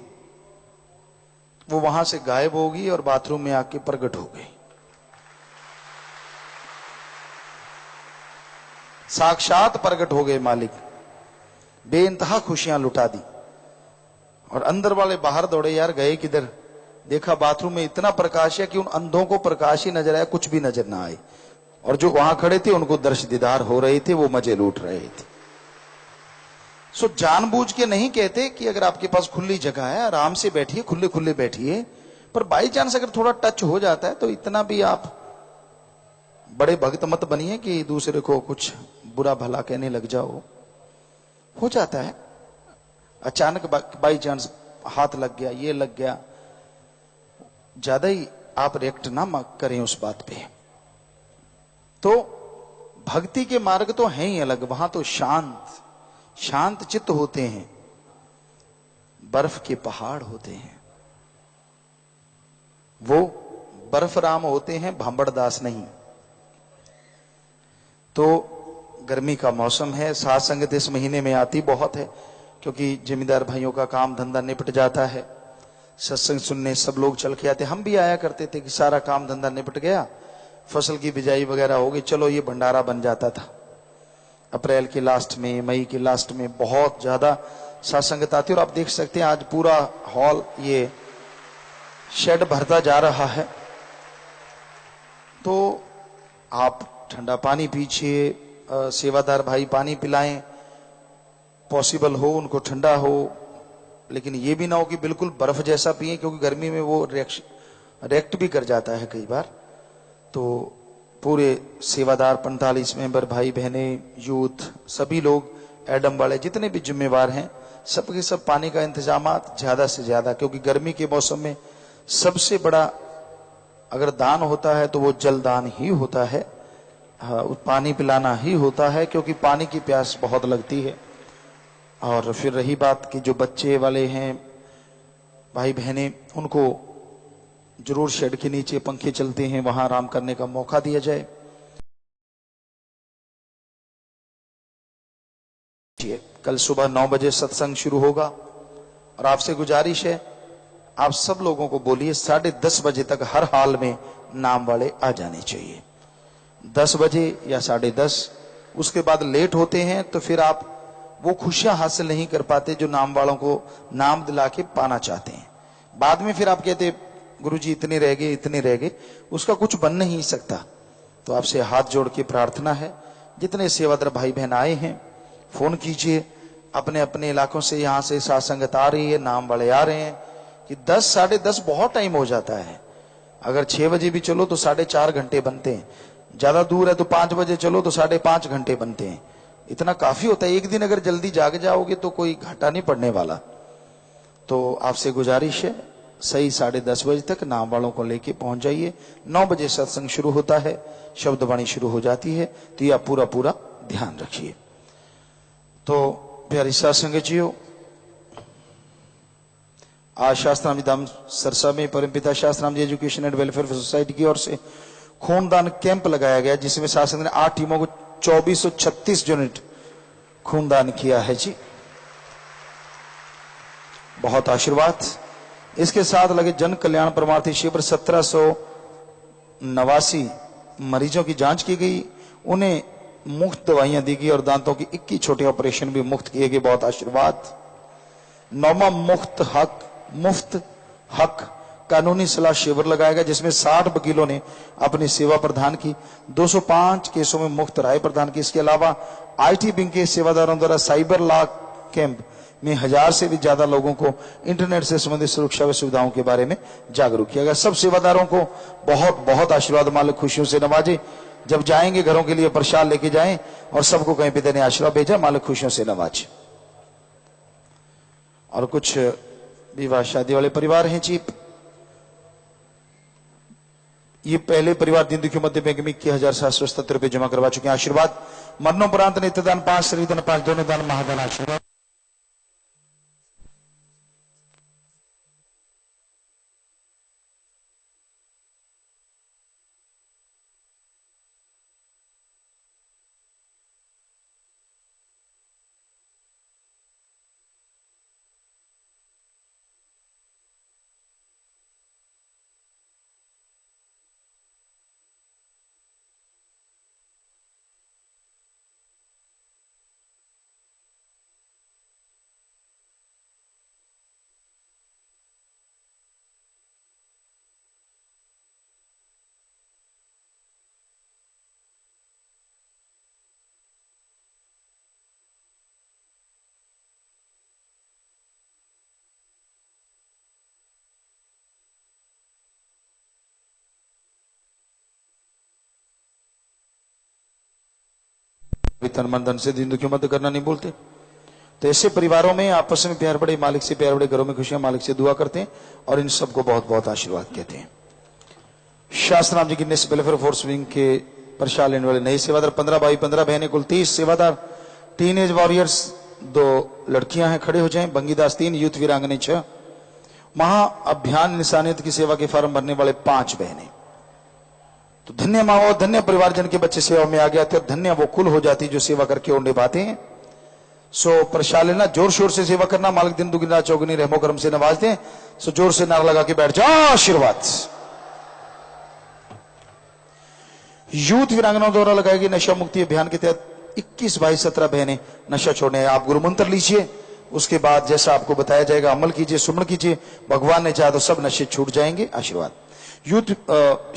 वो वहां से गायब हो गई और बाथरूम में आके प्रकट हो गई। साक्षात प्रकट हो गए मालिक, बेइंतहा खुशियां लुटा दी। और अंदर वाले बाहर दौड़े, यार गए किधर? देखा बाथरूम में इतना प्रकाश है कि उन अंधों को प्रकाश ही नजर आया, कुछ भी नजर ना आए। और जो वहां खड़े थे उनको दर्श दीदार हो रहे थे, वो मजे लूट रहे थे। सो जानबूझ के नहीं कहते कि अगर आपके पास खुली जगह है आराम से बैठिए, खुले खुले बैठिए, पर बाई चांस अगर थोड़ा टच हो जाता है तो इतना भी आप बड़े भक्त मत बनिए कि दूसरे को कुछ बुरा भला कहने लग जाओ। हो जाता है, अचानक बाई चांस हाथ लग गया, ये लग गया, ज्यादा ही आप रिएक्ट ना करें उस बात पे। तो भक्ति के मार्ग तो हैं ही अलग, वहां तो शांत शांत चित्त होते हैं, बर्फ के पहाड़ होते हैं, वो बर्फ राम होते हैं, भांबड़दास नहीं। तो गर्मी का मौसम है, साथ संगत इस महीने में आती बहुत है, क्योंकि जमींदार भाइयों का काम धंधा निपट जाता है, सत्संग सुनने सब लोग चल के आते। हम भी आया करते थे कि सारा काम धंधा निपट गया, फसल की बिजाई वगैरह हो गई, चलो ये भंडारा बन जाता था। अप्रैल के लास्ट में, मई के लास्ट में बहुत ज्यादा सत्संगत आती है। और आप देख सकते हैं आज पूरा हॉल ये शेड भरता जा रहा है। तो आप ठंडा पानी पीछिए, सेवादार भाई पानी पिलाएं, पॉसिबल हो उनको ठंडा हो, लेकिन ये भी ना हो कि बिल्कुल बर्फ जैसा पिए, क्योंकि गर्मी में वो रिएक्ट भी कर जाता है कई बार। तो पूरे सेवादार 45 मेंबर, भाई बहने, यूथ, सभी लोग, एडम वाले जितने भी जिम्मेवार हैं, सबके सब पानी का इंतजाम ज्यादा से ज्यादा, क्योंकि गर्मी के मौसम में सबसे बड़ा अगर दान होता है तो वो जल दान ही होता है, पानी पिलाना ही होता है, क्योंकि पानी की प्यास बहुत लगती है। और फिर रही बात कि जो बच्चे वाले हैं, भाई बहने, उनको जरूर शेड के नीचे पंखे चलते हैं, वहां आराम करने का मौका दिया जाए। कल सुबह 9 बजे सत्संग शुरू होगा, और आपसे गुजारिश है आप सब लोगों को बोलिए 10:30 बजे तक हर हाल में नाम वाले आ जाने चाहिए। 10 बजे या 10:30, उसके बाद लेट होते हैं तो फिर आप वो खुशियां हासिल नहीं कर पाते जो नाम वालों को नाम दिला के पाना चाहते हैं। बाद में फिर आप कहते गुरुजी इतने रह गए, इतने रह गए, उसका कुछ बन नहीं सकता। तो आपसे हाथ जोड़ के प्रार्थना है, जितने सेवादार भाई बहन आए हैं फोन कीजिए, अपने अपने इलाकों से, यहाँ से सासंगत आ रही है, नाम वाले आ रहे हैं, कि 10 10:30 बहुत टाइम हो जाता है। अगर 6 बजे भी चलो तो 4.5 घंटे बनते हैं, ज्यादा दूर है तो 5 बजे चलो तो 5.5 घंटे बनते हैं, इतना काफी होता है। एक दिन अगर जल्दी जाग जाओगे तो कोई घाटा नहीं पड़ने वाला। तो आपसे गुजारिश है सही 10:30 बजे तक नाम वालों को लेके पहुंच जाइए। 9 बजे सत्संग शुरू होता है, शब्द वाणी शुरू हो जाती है, तो यह पूरा पूरा ध्यान रखिए। तो प्यारी सत्संग जियो, आज शास्त्राम जी धाम सरसा में परमपिता शास्त्राम जी एजुकेशन एंड वेलफेयर सोसाइटी की ओर से खूनदान कैंप लगाया गया, जिसमें शासन ने 8 टीमों को 2436 यूनिट खूनदान किया है जी। बहुत आशीर्वाद। इसके साथ लगे जन कल्याण परमार्थी शिविर 1789 मरीजों की जांच की गई, उन्हें मुफ्त दवाइयां दी गई और दांतों की 21 छोटे ऑपरेशन भी मुफ्त किए गए। बहुत आशीर्वाद। 9वां मुफ्त हक कानूनी सलाह शिविर लगाया गया, जिसमें 60 वकीलों ने अपनी सेवा प्रदान की, 205 केसों में मुफ्त राय प्रदान की। इसके अलावा आईटी विंग के सेवादारों द्वारा साइबर लॉ कैंप में 1000 से भी ज्यादा लोगों को इंटरनेट से संबंधित सुरक्षा व सुविधाओं के बारे में जागरूक किया गया। सब सेवादारों को बहुत बहुत आशीर्वाद, मालिक खुशियों से नवाजे। जब जाएंगे घरों के लिए प्रसाद लेके जाएं और सबको कहीं पिता ने आशीर्वाद भेजा, मालिक खुशियों से नवाजे। और कुछ विवाह शादी वाले परिवार हैं जी, ये पहले परिवार दिन दुखी मध्य बैंक में 21,777 रुपए जमा करवा चुके हैं। आशीर्वाद। मरणोपरांत नित्यदान 5, श्रीदान 5, दोनों दान महादान आशीर्वाद। तन मन धन से दीन दुखियों मदद करना नहीं बोलते। तो ऐसे परिवारों में आपस में प्यार बढ़े, मालिक से प्यार बढ़े, घरों में खुशियां, मालिक से दुआ करते हैं और इन सबको बहुत बहुत आशीर्वाद कहते हैं। शास्त्र नाम जी की नेस वेलफेयर फोर्स विंग के प्रसाद लेने वाले नए सेवादार 15 भाई 15 बहनें कुल 30 सेवादार, टीनेज वॉरियर्स 2 लड़कियां हैं, खड़े हो जाएं। बंगीदास 3, यूथ वीरांगने 6, महाअभियान इंसानियत की सेवा के फॉर्म भरने वाले 5 बहनें। तो धन्य माँ और धन्य परिवारजन के बच्चे सेवा में आ गए थे और धन्य वो कुल हो जाती जो सेवा करके और निभाते हैं। सो प्रसाद लेना, जोर शोर से सेवा करना, मालिक दिन दुगनी रात चौगुनी रहमो करम से नवाज दें। सो जोर से नारा लगा के बैठ जाओ, आशीर्वाद। यूथ वीरांगनाओं द्वारा लगाएगी नशा मुक्ति अभियान के तहत 21 भाई 17 बहनें नशा छोड़ने हैं। आप गुरु मंत्र लीजिए, उसके बाद जैसा आपको बताया जाएगा अमल कीजिए, सुमन कीजिए। भगवान ने चाहा तो सब नशे छूट जाएंगे, आशीर्वाद। यूथ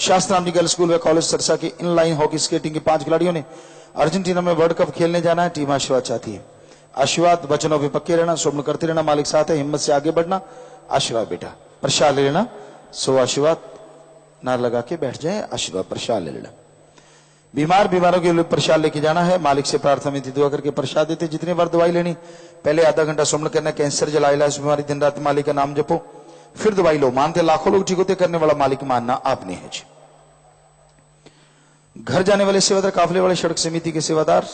शास्त्र नाम गर्ल्स स्कूल व कॉलेज सरसा के इनलाइन हॉकी स्केटिंग के 5 खिलाड़ियों ने अर्जेंटीना में वर्ल्ड कप खेलने जाना है। टीम आशीर्वाद चाहती है। आशीर्वाद, वचनों पे पक्के रहना, सुमन करते रहना, मालिक साथ है, हिम्मत से आगे बढ़ना, आशीर्वाद बेटा। प्रसाद ले लेना, सो आशीर्वाद नारा लगा के बैठ जाए, आशीर्वाद प्रसाद ले लेना। बीमारों के लिए प्रसाद लेके जाना है, मालिक से प्रार्थना में दुआ करके प्रसाद देते। जितनी बार दवाई लेनी, पहले आधा घंटा सुमन करना, कैंसर जला इलाज बीमारी, दिन रात मालिक का नाम जपो, फिर दवाई लो। मानते लाखों लोग ठीक होते, करने वाला मालिक मानना आपने है जी। घर जाने वाले सेवादार, काफिले वाले सड़क समिति के सेवादार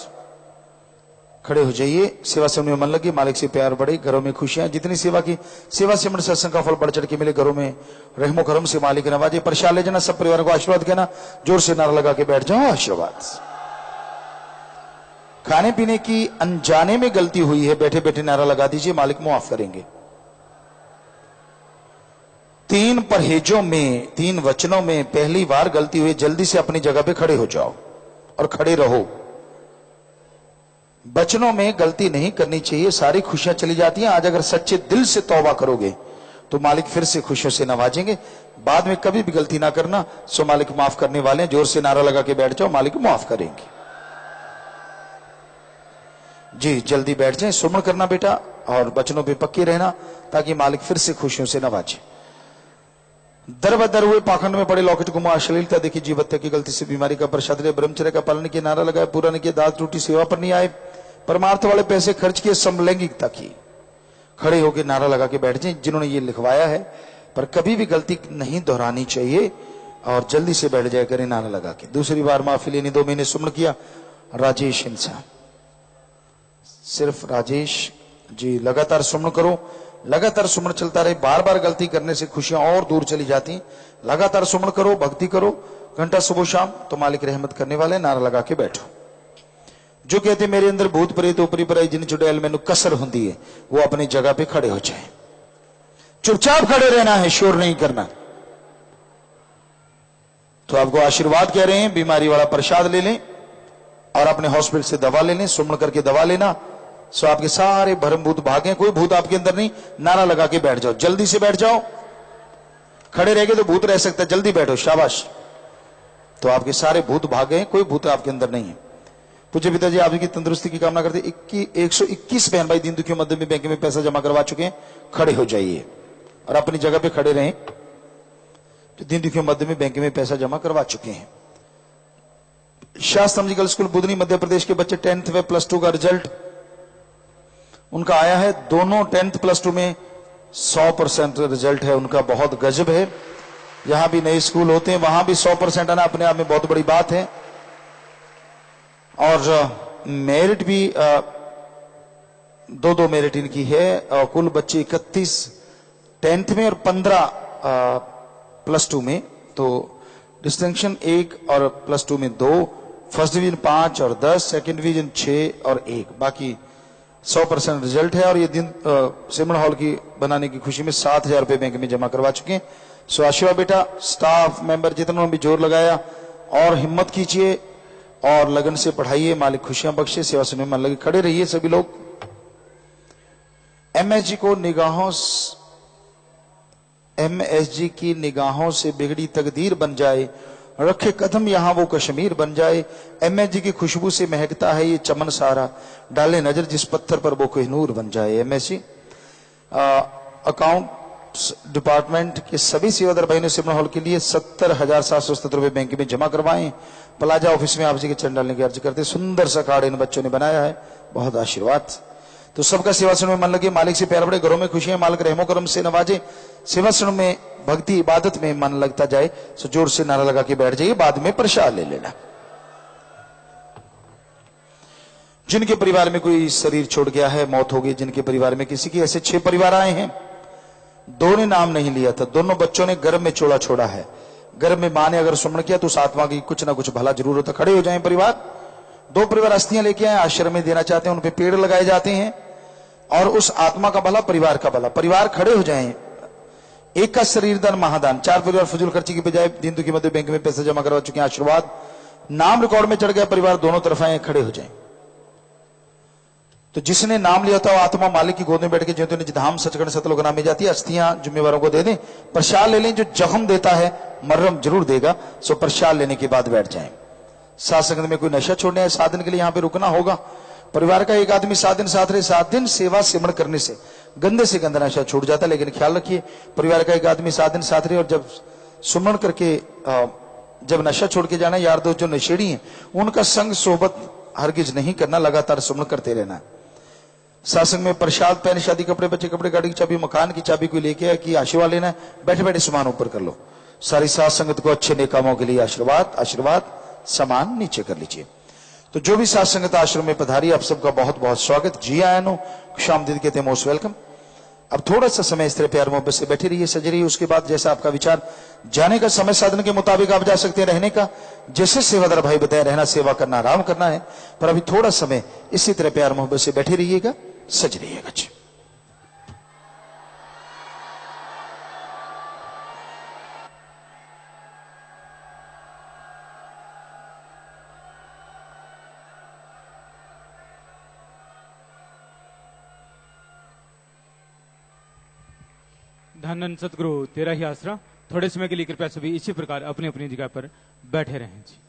खड़े हो जाइए। सेवा से उनमें मन लगे, मालिक से प्यार बढ़े, घरों में खुशियां। जितनी सेवा की, सेवा से मन सत्संग का फल बढ़ चढ़ के मिले, घरों में रहमो करम से मालिक नवाजे। प्रसाद ले जाना, सब परिवारों को आशीर्वाद कहना, जोर से नारा लगा के बैठ जाओ, आशीर्वाद। खाने पीने की अनजाने में गलती हुई है, बैठे बैठे नारा लगा दीजिए, मालिक माफ करेंगे। 3 परहेजों में, 3 वचनों में पहली बार गलती हुई, जल्दी से अपनी जगह पे खड़े हो जाओ और खड़े रहो। वचनों में गलती नहीं करनी चाहिए, सारी खुशियां चली जाती हैं। आज अगर सच्चे दिल से तौबा करोगे तो मालिक फिर से खुशियों से नवाजेंगे। बाद में कभी भी गलती ना करना, सो मालिक माफ करने वाले हैं। जोर से नारा लगा के बैठ जाओ, मालिक माफ करेंगे जी। जल्दी बैठ जाएं, सुमन करना बेटा और वचनों पे पक्के रहना, ताकि मालिक फिर से खुशियों से नवाजे। दर बदर हुए पाखंड में पड़े, लॉकेट गुमा, अश्लीलता देखी, जीवत्या की गलती से बीमारी का प्रसाद ले, ब्रह्मचर्य का पालन किया, नारा लगाया, पूरा नहीं किया, दांत टूटी, सेवा पर नहीं आए, परमार्थ वाले पैसे खर्च किए, समलैंगिकता की। खड़े होकर नारा लगा के बैठ जाए जिन्होंने ये लिखवाया है, पर कभी भी गलती नहीं दोहरानी चाहिए और जल्दी से बैठ जाए करें नारा लगा के। दूसरी बार माफी लेनी, 2 महीने सुमन किया। राजेश इंसान, सिर्फ राजेश जी, लगातार सुमन करो, लगातार सुमन चलता रहे। बार बार गलती करने से खुशियां और दूर चली जाती। लगातार सुमन करो, भक्ति करो, घंटा सुबह शाम, तो मालिक रहमत करने वाले। नारा लगा के बैठो। जो कहते मेरे अंदर भूत प्रेत ऊपरी पराई जिन चुड़ैल मैनू कसर होंदी है, वो अपनी जगह पे खड़े हो जाए। चुपचाप खड़े रहना है, शोर नहीं करना। तो आपको आशीर्वाद कह रहे हैं, बीमारी वाला प्रसाद ले लें और अपने हॉस्पिटल से दवा ले लें, सुमन करके दवा लेना। सो आपके सारे भरम भूत भागे, कोई भूत आपके अंदर नहीं। नारा लगा के बैठ जाओ, जल्दी से बैठ जाओ। खड़े रह गए तो भूत रह सकता है, जल्दी बैठो, शाबाश। तो आपके सारे भूत भागे, कोई भूत आपके अंदर नहीं है। पूज्य पिताजी आपकी तंदुरुस्ती की कामना करते। 121 बहन भाई दीन दुखियों मध्य में बैंक में पैसा जमा करवा चुके हैं, खड़े हो जाइए और अपनी जगह पे खड़े रहें। तो दीन दुखियों मध्य में बैंक में पैसा जमा करवा चुके हैं। शास्त्र गर्ल्स स्कूल बुधनी मध्य प्रदेश के बच्चे 10th व +2 का रिजल्ट उनका आया है। दोनों 10th +2 में 100% रिजल्ट है उनका, बहुत गजब है। यहां भी नए स्कूल होते हैं, वहां भी 100% आना अपने आप में बहुत बड़ी बात है। और मेरिट भी 2-2 मेरिट इनकी है। कुल बच्चे 31 10th में और 15 +2 में। तो डिस्टिंक्शन 1 और +2 में 2, फर्स्ट डिवीजन 5 और 10, सेकंड डिवीजन 6 और 1, बाकी 100% रिजल्ट है। और ये दिन सिमरन हॉल की बनाने की खुशी में 7,000 रुपए बैंक में जमा करवा चुके हैं। सो आशीर्वाद बेटा, स्टाफ मेंबर जितना भी जोर लगाया और हिम्मत कीजिए और लगन से पढ़ाइए, मालिक खुशियां बख्शे। सेवा सुनने में मन लगे, खड़े रहिए सभी लोग। एमएसजी की निगाहों से बिगड़ी तकदीर बन जाए, रखे कदम यहां वो कश्मीर बन जाए। एमएसजी की खुशबू से महकता है ये चमन सारा, डाले नजर जिस पत्थर पर वो कोहिनूर बन जाए। एमएसजी अकाउंट डिपार्टमेंट के सभी सेवादार भाई ने सिमरन हॉल के लिए 70,770 रुपए बैंक में जमा करवाएं। प्लाजा ऑफिस में आप जी के चरण डालने की अर्ज करते। सुंदर सा कार्ड इन बच्चों ने बनाया है, बहुत आशीर्वाद। तो सबका सेवासन में मन लगे, मालिक से प्यार बढ़े, घरों में खुशियां, मालिक रहमो करम से नवाजे, सेवासन में भक्ति इबादत में मन लगता जाए। सो जोर से नारा लगा के बैठ जाइए, बाद में प्रसाद ले लेना। जिनके परिवार में कोई शरीर छोड़ गया है, मौत हो गई, जिनके परिवार में किसी की, ऐसे 6 परिवार आए हैं। 2 ने नाम नहीं लिया था, दोनों बच्चों ने गर्भ में चोला छोड़ा है। गर्भ में मां ने अगर सुमरण किया तो उस आत्मा की कुछ ना कुछ भला जरूर होता। खड़े हो जाएं परिवार। 2 परिवार अस्थियां लेके आए, आश्रम में देना चाहते हैं, उन पे पेड़ लगाए जाते हैं और उस आत्मा का भला, परिवार का भला। परिवार खड़े हो जाएं। एक का शरीर दान महादान। 4 परिवार फजूल खर्ची की बजाय दीन दुखी मध्य बैंक में पैसा जमा करवा चुके हैं, आशीर्वाद। नाम रिकॉर्ड में चढ़ गया परिवार, दोनों तरफ आए, खड़े हो जाएं। तो जिसने नाम लिया था वो आत्मा मालिक की गोद में बैठ के जो निजधाम सचखंड सतलोक नाम में जाती है। अस्थियां जिम्मेवारों को दे दें, प्रसाद ले लें। जो जख्म देता है मर्रम जरूर देगा। सो प्रसाद लेने के बाद बैठ जाएं। साथ संगत में कोई नशा छोड़ने है, 7 दिन के लिए यहाँ पे रुकना होगा। परिवार का एक आदमी 7 दिन साथ रहे। 7 दिन सेवा सिमरण करने से गंदे से गंदा नशा छूट जाता है। लेकिन ख्याल रखिए, परिवार का एक आदमी 7 दिन साथ रहे और जब सुमरण करके जब नशा छोड़ के जाना, यार दोस्त जो नशेड़ी हैं उनका संग सोबत हरगिज नहीं करना, लगातार सुमरण करते रहना। सासंग में प्रसाद, पैन, शादी कपड़े, बच्चे कपड़े, गाड़ी की चाबी, मकान की चाबी कोई लेके आया कि आशीर्वाद लेना है, बैठे बैठे सामान ऊपर कर लो। सारी साथ संगत को अच्छे नेक कामों के लिए आशीर्वाद आशीर्वाद। सामान नीचे कर लीजिए। तो जो भी साथ संगत आश्रम में पधारी, आप सबका बहुत बहुत स्वागत। जी आया नो शाम दीदी कहते हैं मोस्ट वेलकम। अब थोड़ा सा समय इस तरह प्यार मोहब्बत से बैठे रहिए, सजे रहिए। उसके बाद जैसा आपका विचार, जाने का समय साधन के मुताबिक आप जा सकते हैं। रहने का जैसे सेवादार भाई बताए, रहना, सेवा करना, आराम करना है। पर अभी थोड़ा समय इसी तरह प्यार मोहब्बत से बैठे रहिएगा, सज रहिएगा। जी धन धन सतगुरु तेरा ही आसरा। थोड़े समय के लिए कृपया सभी इसी प्रकार अपनी अपनी जगह पर बैठे रहें। जी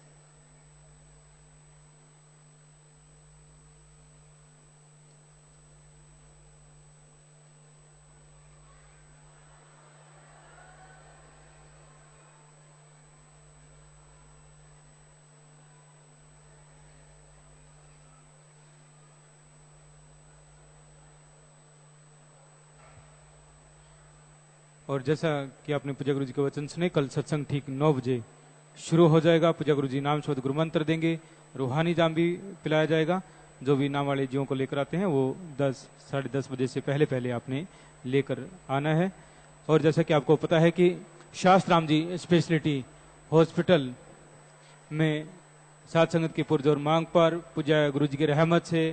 और जैसा कि आपने पूजा गुरु जी के वचन सुने, कल सत्संग ठीक 9 बजे शुरू हो जाएगा। पूजा गुरु जी नाम शोध गुरु मंत्र देंगे, रूहानी जाम भी पिलाया जाएगा। जो भी नाम वाले जीवों को लेकर आते हैं वो 10 साढ़े 10 बजे से पहले पहले आपने लेकर आना है। और जैसा कि आपको पता है कि शास्त्राम जी स्पेशलिटी हॉस्पिटल में सात संगत की पुरजोर मांग पर पूजा गुरु जी की रहमत से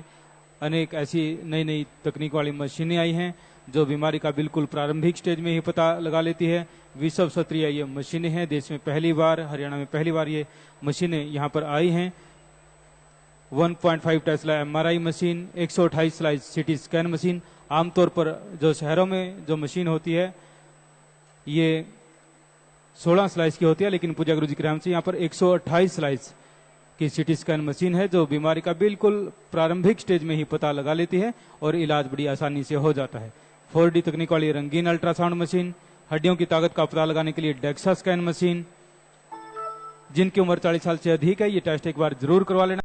अनेक ऐसी नई नई तकनीक वाली मशीनें आई हैं जो बीमारी का बिल्कुल प्रारंभिक स्टेज में ही पता लगा लेती है। विश्व स्तरीय ये मशीनें हैं। देश में पहली बार, हरियाणा में पहली बार ये मशीनें यहाँ पर आई हैं। 1.5 Tesla MRI machine, 128 slice CT scan machine. आमतौर पर जो शहरों में जो मशीन होती है ये 16 स्लाइस की होती है, लेकिन पूजा गुरु जी के नाम से यहाँ पर 128 स्लाइस की सीटी स्कैन मशीन है जो बीमारी का बिल्कुल प्रारंभिक स्टेज में ही पता लगा लेती है और इलाज बड़ी आसानी से हो जाता है। 4D तकनीक वाली रंगीन अल्ट्रासाउंड मशीन, हड्डियों की ताकत का पता लगाने के लिए डेक्सा स्कैन मशीन। जिनकी उम्र 40 साल से अधिक है ये टेस्ट एक बार जरूर करवा लेना।